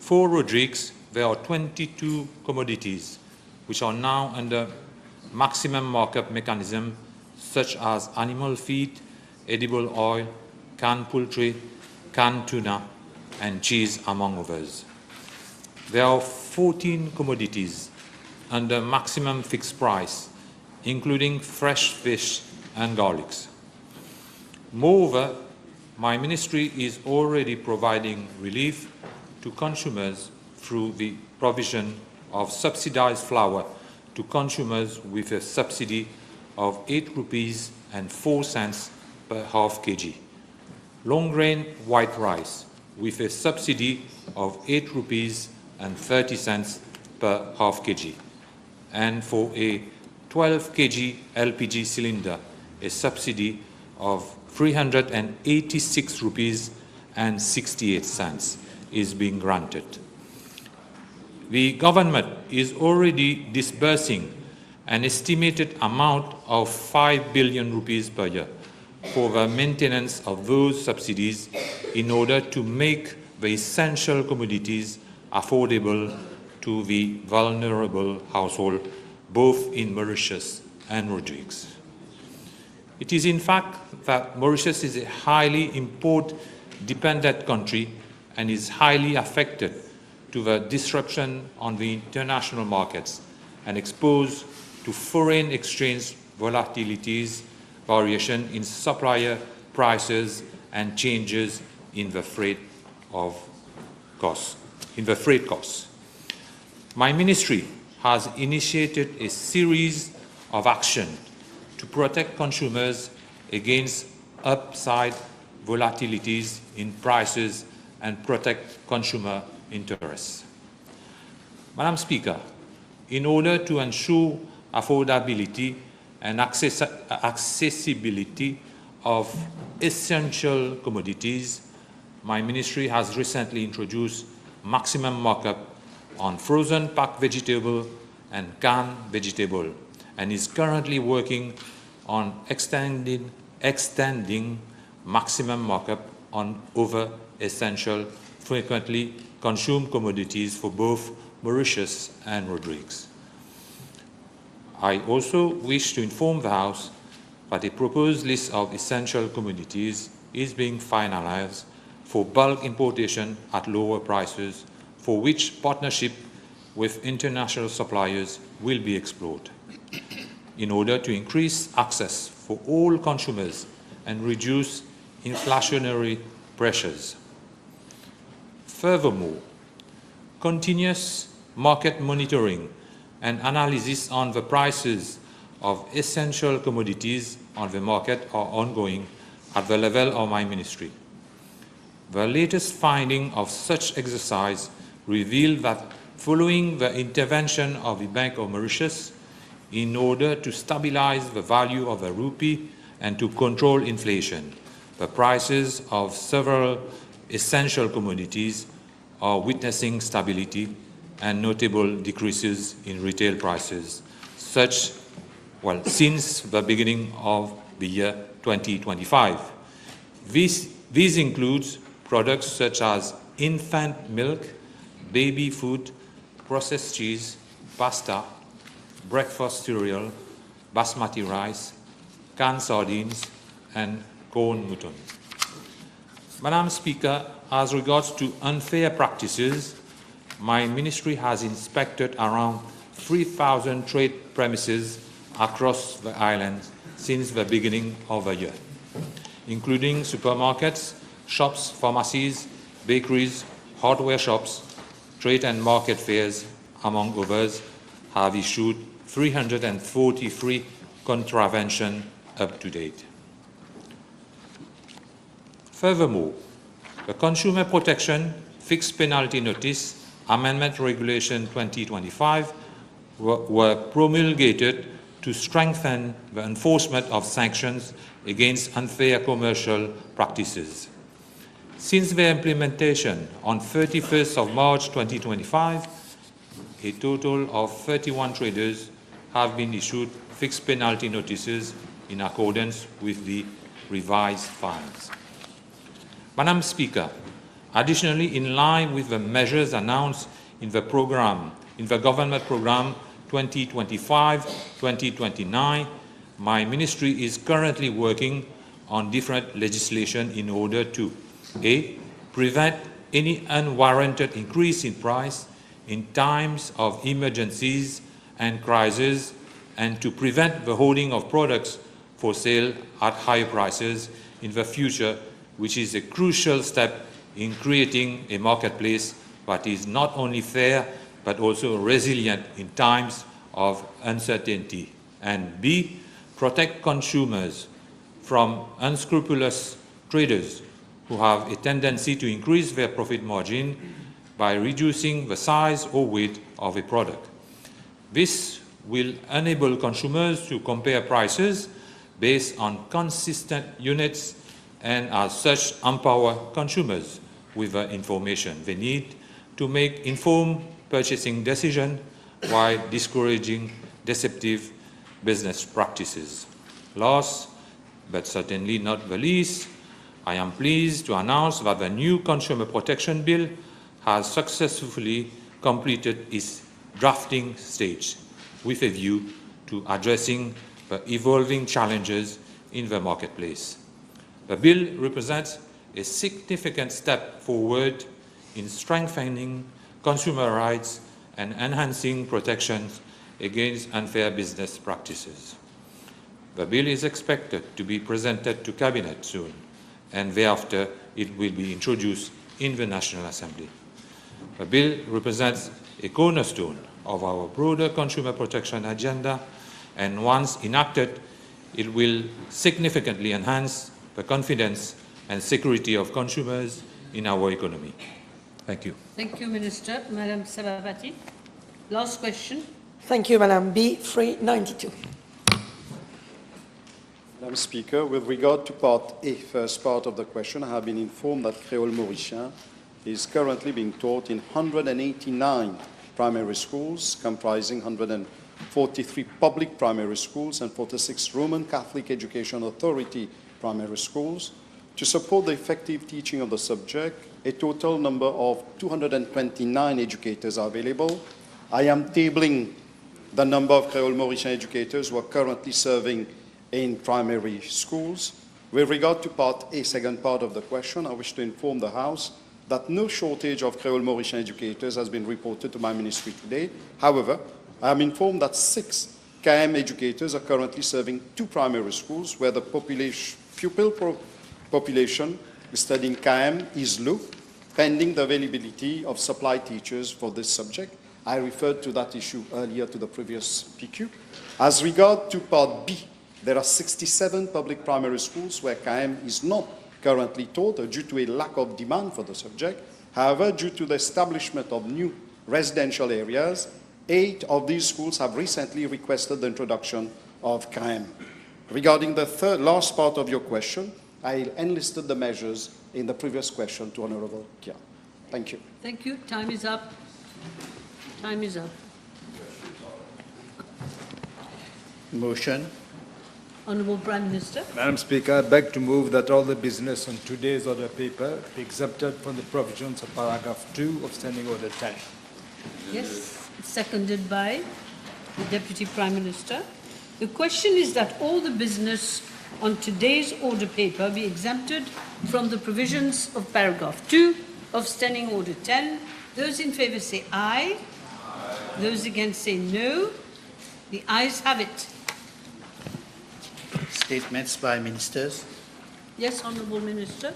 Speaker 21: For Rodrigues, there are 22 commodities which are now under maximum markup mechanism, such as animal feed, edible oil, canned poultry, canned tuna, and cheese, among others. There are 14 commodities under maximum fixed price, including fresh fish and garlics. Moreover, my ministry is already providing relief to consumers through the provision of subsidized flour to consumers with a subsidy of 8 rupees and 4 cents per half kg. Long grain white rice with a subsidy of 8 rupees and 30 cents per half kg. And for a 12 kg LPG cylinder, a subsidy of 386 rupees and 68 cents is being granted. The government is already disbursing an estimated amount of 5 billion rupees per year for the maintenance of those subsidies in order to make the essential commodities affordable to the vulnerable household, both in Mauritius and Rodrigues. It is in fact that Mauritius is a highly import-dependent country and is highly affected to the disruption on the international markets and exposed to foreign exchange volatilities, variation in supplier prices, and changes in the freight costs. My ministry has initiated a series of actions to protect consumers against upside volatilities in prices and protect consumer interests. Madam Speaker, in order to ensure affordability and accessibility of essential commodities, my ministry has recently introduced maximum markup on frozen packed vegetable and canned vegetable, and is currently working on extending maximum markup on other essential, frequently consumed commodities for both Mauritius and Rodrigues. I also wish to inform the House that a proposed list of essential commodities is being finalized for bulk importation at lower prices, for which partnership with international suppliers will be explored in order to increase access for all consumers and reduce inflationary pressures. Furthermore, continuous market monitoring and analysis on the prices of essential commodities on the market are ongoing at the level of my ministry. The latest finding of such exercise revealed that following the intervention of the Bank of Mauritius in order to stabilize the value of the rupee and to control inflation, the prices of several essential commodities are witnessing stability and notable decreases in retail prices, since the beginning of the year 2025. These includes products such as infant milk, baby food, processed cheese, pasta, breakfast cereal, basmati rice, canned sardines, and corn mutton. Madam Speaker, as regards to unfair practices, my ministry has inspected around 3,000 trade premises across the island since the beginning of the year, including supermarkets, shops, pharmacies, bakeries, hardware shops, trade and market fairs, among others, have issued 343 contraventions up to date. Furthermore, the Consumer Protection Fixed Penalty Notice Amendment Regulation 2025 were promulgated to strengthen the enforcement of sanctions against unfair commercial practices. Since their implementation on 31st of March 2025, a total of 31 traders have been issued fixed penalty notices in accordance with the revised fines. Madam Speaker, additionally, in line with the measures announced in the government program 2025-2029, my ministry is currently working on different legislation in order to A. Prevent any unwarranted increase in price in times of emergencies and crises, and to prevent the holding of products for sale at higher prices in the future, which is a crucial step in creating a marketplace that is not only fair but also resilient in times of uncertainty. And B. Protect consumers from unscrupulous traders who have a tendency to increase their profit margin by reducing the size or weight of a product. This will enable consumers to compare prices based on consistent units and as such empower consumers with the information they need to make informed purchasing decisions while discouraging deceptive business practices. Last, but certainly not the least, I am pleased to announce that the new Consumer Protection Bill has successfully completed its drafting stage with a view to addressing the evolving challenges in the marketplace. The bill represents a significant step forward in strengthening consumer rights and enhancing protections against unfair business practices. The bill is expected to be presented to Cabinet soon, and thereafter it will be introduced in the National Assembly. The bill represents a cornerstone of our broader consumer protection agenda, and once enacted, it will significantly enhance the confidence and security of consumers in our economy. Thank you.
Speaker 1: Thank you, Minister. Madam Sabavati. Last question.
Speaker 3: Thank you, Madam. B392.
Speaker 11: Madam Speaker, with regard to Part A, first part of the question, I have been informed that Creole Mauritian is currently being taught in 189 primary schools, comprising 143 public primary schools and 46 Roman Catholic Education Authority primary schools. To support the effective teaching of the subject, a total number of 229 educators are available. I am tabling the number of Creole Mauritian educators who are currently serving in primary schools. With regard to Part A, second part of the question, I wish to inform the House that no shortage of Creole Mauritian educators has been reported to my ministry today. However, I am informed that 6 KM educators are currently serving 2 primary schools where the pupil population studying KM is low, pending the availability of supply teachers for this subject. I referred to that issue earlier to the previous PQ. As regard to Part B, there are 67 public primary schools where KM is not currently taught due to a lack of demand for the subject. However, due to the establishment of new residential areas, 8 of these schools have recently requested the introduction of KM. Regarding the last part of your question, I enlisted the measures in the previous question to Honorable Kia. Thank you.
Speaker 1: Thank you. Time is up. Time is up.
Speaker 22: Motion.
Speaker 1: Honorable Prime Minister.
Speaker 22: Madam Speaker, I beg to move that all the business on today's order paper be exempted from the provisions of paragraph 2 of Standing Order 10.
Speaker 1: Yes, seconded by the Deputy Prime Minister. The question is that all the business on today's order paper be exempted from the provisions of paragraph 2 of Standing Order 10. Those in favour say aye. Aye. Those against say no. The ayes have it.
Speaker 22: Statements by ministers.
Speaker 1: Yes, Honourable Minister.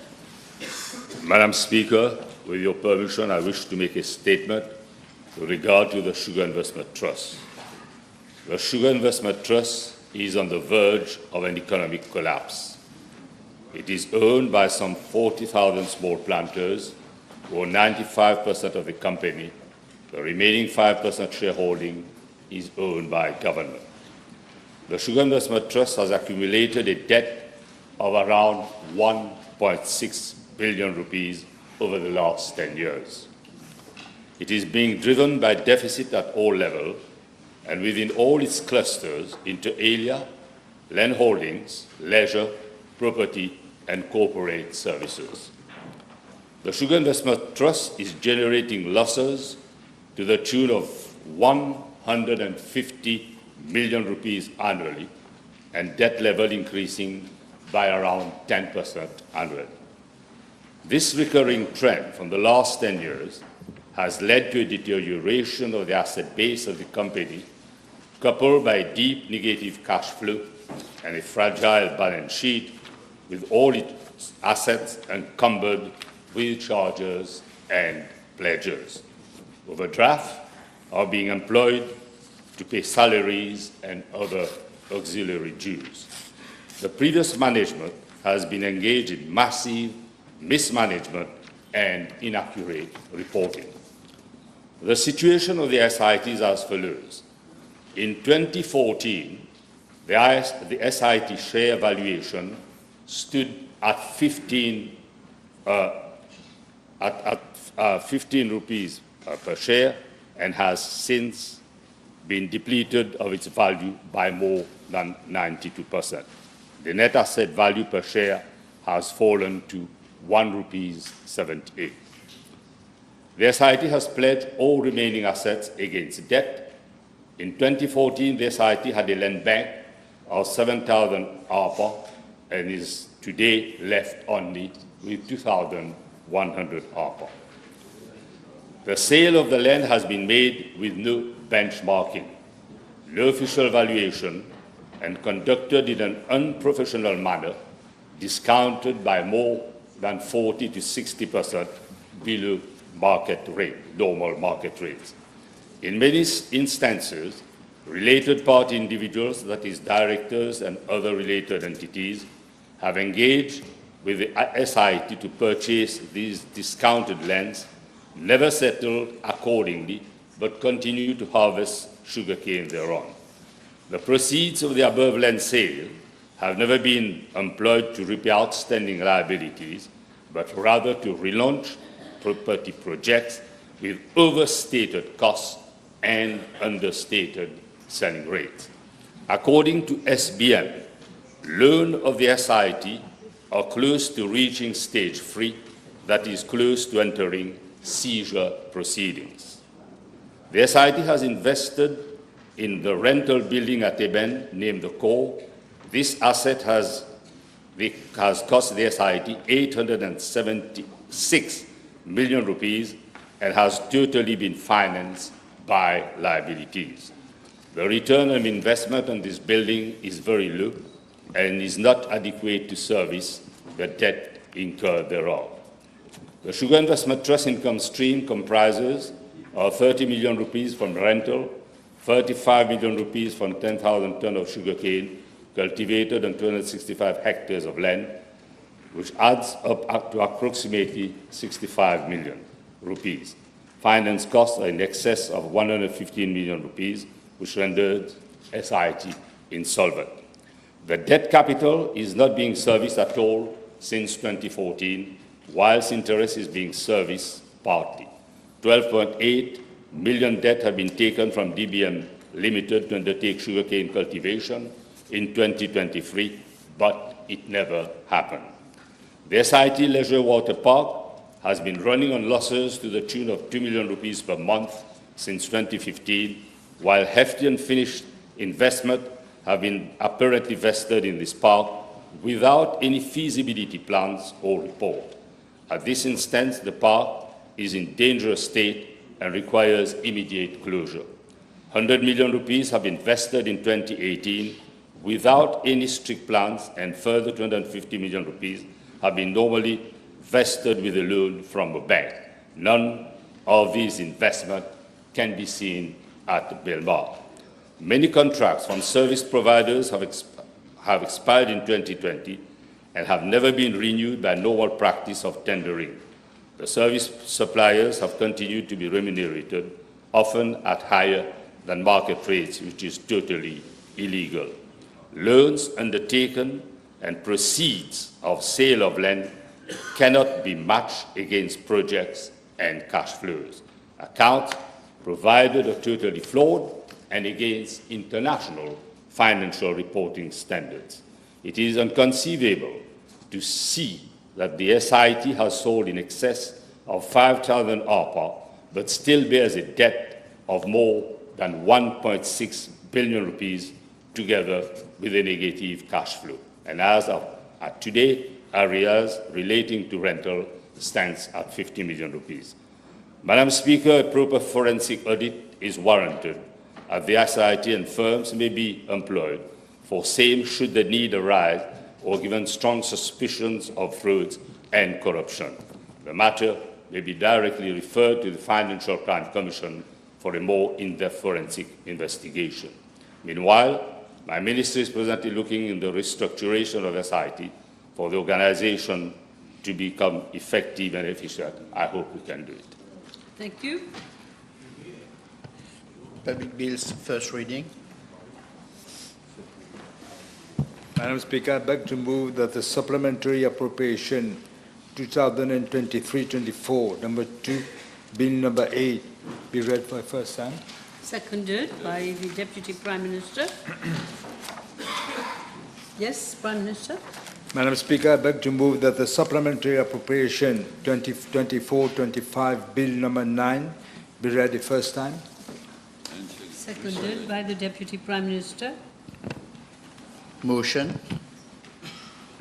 Speaker 8: Madam Speaker, with your permission, I wish to make a statement with regard to the Sugar Investment Trust. The Sugar Investment Trust is on the verge of an economic collapse. It is owned by some 40,000 small planters who own 95% of the company. The remaining 5% shareholding is owned by government. The Sugar Investment Trust has accumulated a debt of around 1.6 billion rupees over the last 10 years. It is being driven by deficit at all levels and within all its clusters inter alia, land holdings, leisure, property, and corporate services. The Sugar Investment Trust is generating losses to the tune of 150 million rupees annually, and debt level increasing by around 10% annually. This recurring trend from the last 10 years has led to a deterioration of the asset base of the company, coupled by deep negative cash flow and a fragile balance sheet, with all its assets encumbered with charges and pledges. Overdrafts are being employed to pay salaries and other auxiliary dues. The previous management has been engaged in massive mismanagement and inaccurate reporting. The situation of the SIT is as follows. In 2014, the SIT share valuation stood at 15 rupees per share and has since been depleted of its value by more than 92%. The net asset value per share has fallen to 1.78 rupees. The SIT has pledged all remaining assets against debt. In 2014, the SIT had a land bank of 7,000 ARPA and is today left only with 2,100 ARPA. The sale of the land has been made with no benchmarking, no official valuation, and conducted in an unprofessional manner, discounted by more than 40 to 60% below market rate, normal market rates. In many instances, related party individuals, that is directors and other related entities, have engaged with the SIT to purchase these discounted lands, never settled accordingly, but continue to harvest sugarcane thereon. The proceeds of the above land sale have never been employed to repay outstanding liabilities, but rather to relaunch property projects with overstated costs and understated selling rates. According to SBM, loans of the SIT are close to reaching stage 3, that is close to entering seizure proceedings. The SIT has invested in the rental building at Eben named the Core. This asset has cost the SIT 876 million rupees and has totally been financed by liabilities. The return on investment on this building is very low and is not adequate to service the debt incurred thereof. The Sugar Investment Trust income stream comprises of 30 million rupees from rental, 35 million rupees from 10,000 tons of sugarcane cultivated on 265 hectares of land, which adds up to approximately 65 million rupees. Finance costs are in excess of 115 million rupees, which rendered SIT insolvent. The debt capital is not being serviced at all since 2014, whilst interest is being serviced partly. 12.8 million debt have been taken from DBM Limited to undertake sugarcane cultivation in 2023, but it never happened. The SIT Leisure Water Park has been running on losses to the tune of 2 million rupees per month since 2015, while hefty unfinished investment have been apparently vested in this park without any feasibility plans or report. At this instance, the park is in dangerous state and requires immediate closure. 100 million rupees have been invested in 2018 without any strict plans, and further 250 million rupees have been normally vested with a loan from a bank. None of these investments can be seen at Belmar. Many contracts from service providers have expired in 2020 and have never been renewed by normal practice of tendering. The service suppliers have continued to be remunerated, often at higher than market rates, which is totally illegal. Loans undertaken and proceeds of sale of land cannot be matched against projects and cash flows. Accounts provided are totally flawed and against international financial reporting standards. It is inconceivable to see that the SIT has sold in excess of 5,000 ARPA, but still bears a debt of more than 1.6 billion rupees, together with a negative cash flow. And as of Today, arrears relating to rental stands at 50 million rupees. Madam Speaker, a proper forensic audit is warranted, as the SIT and firms may be employed for same should the need arise or given strong suspicions of frauds and corruption. The matter may be directly referred to the Financial Crime Commission for a more in-depth forensic investigation. Meanwhile, my ministry is presently looking into the restructuration of SIT for the organization to become effective and efficient. I hope we can do it.
Speaker 1: Thank you.
Speaker 6: Public bills, first reading.
Speaker 22: Madam Speaker, I beg to move that the supplementary appropriation 2023-24, number 2, bill number 8, be read for the first time.
Speaker 1: Seconded by the Deputy Prime Minister. Yes, Prime Minister.
Speaker 22: Madam Speaker, I beg to move that the supplementary appropriation 2024-25, bill number 9, be read the first time.
Speaker 1: Seconded by the Deputy Prime Minister.
Speaker 6: Motion.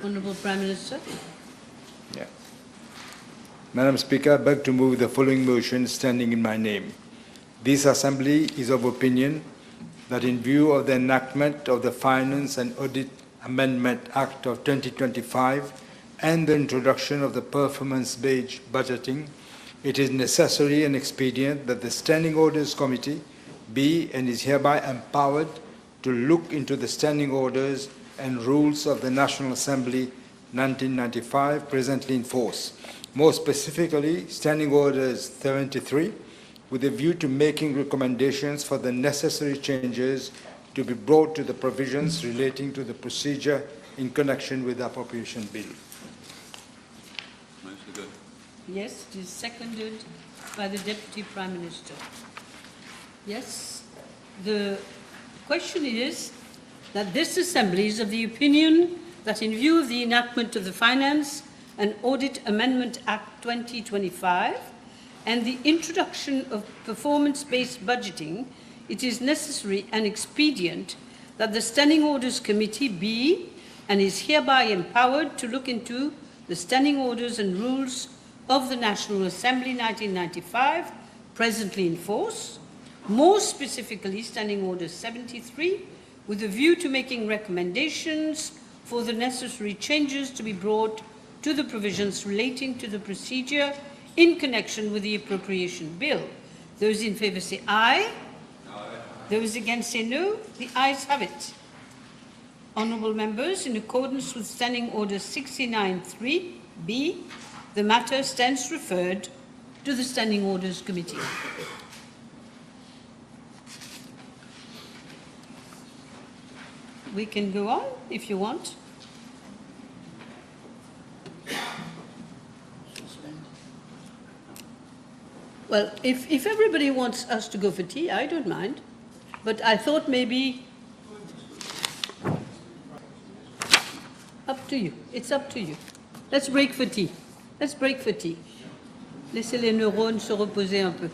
Speaker 1: Honourable Prime Minister.
Speaker 22: Yeah. Madam Speaker, I beg to move the following motion standing in my name. This Assembly is of opinion that in view of the enactment of the Finance and Audit Amendment Act of 2025 and the introduction of the performance-based budgeting, it is necessary and expedient that the Standing Orders Committee be and is hereby empowered to look into the standing orders and rules of the National Assembly 1995 presently in force. More specifically, Standing Orders 73, with a view to making recommendations for the necessary changes to be brought to the provisions relating to the procedure in connection with the appropriation bill.
Speaker 1: Yes, it is seconded by the Deputy Prime Minister. Yes, the question is that this Assembly is of the opinion that in view of the enactment of the Finance and Audit Amendment Act 2025 and the introduction of performance-based budgeting, it is necessary and expedient that the Standing Orders Committee be and is hereby empowered to look into the Standing Orders and Rules of the National Assembly 1995, presently in force, more specifically Standing Order 73, with a view to making recommendations for the necessary changes to be brought to the provisions relating to the procedure in connection with the appropriation bill. Those in favour say aye. Those against say no. The ayes have it. Honourable members, in accordance with Standing Order 69(3)(b, the matter stands referred to the Standing Orders Committee. We can go on if you want. Well, if everybody wants us to go for tea, I don't mind. But I thought maybe... Up to you. It's up to you. Let's break for tea. Let's break for tea. Laissez les neurones se reposer un peu.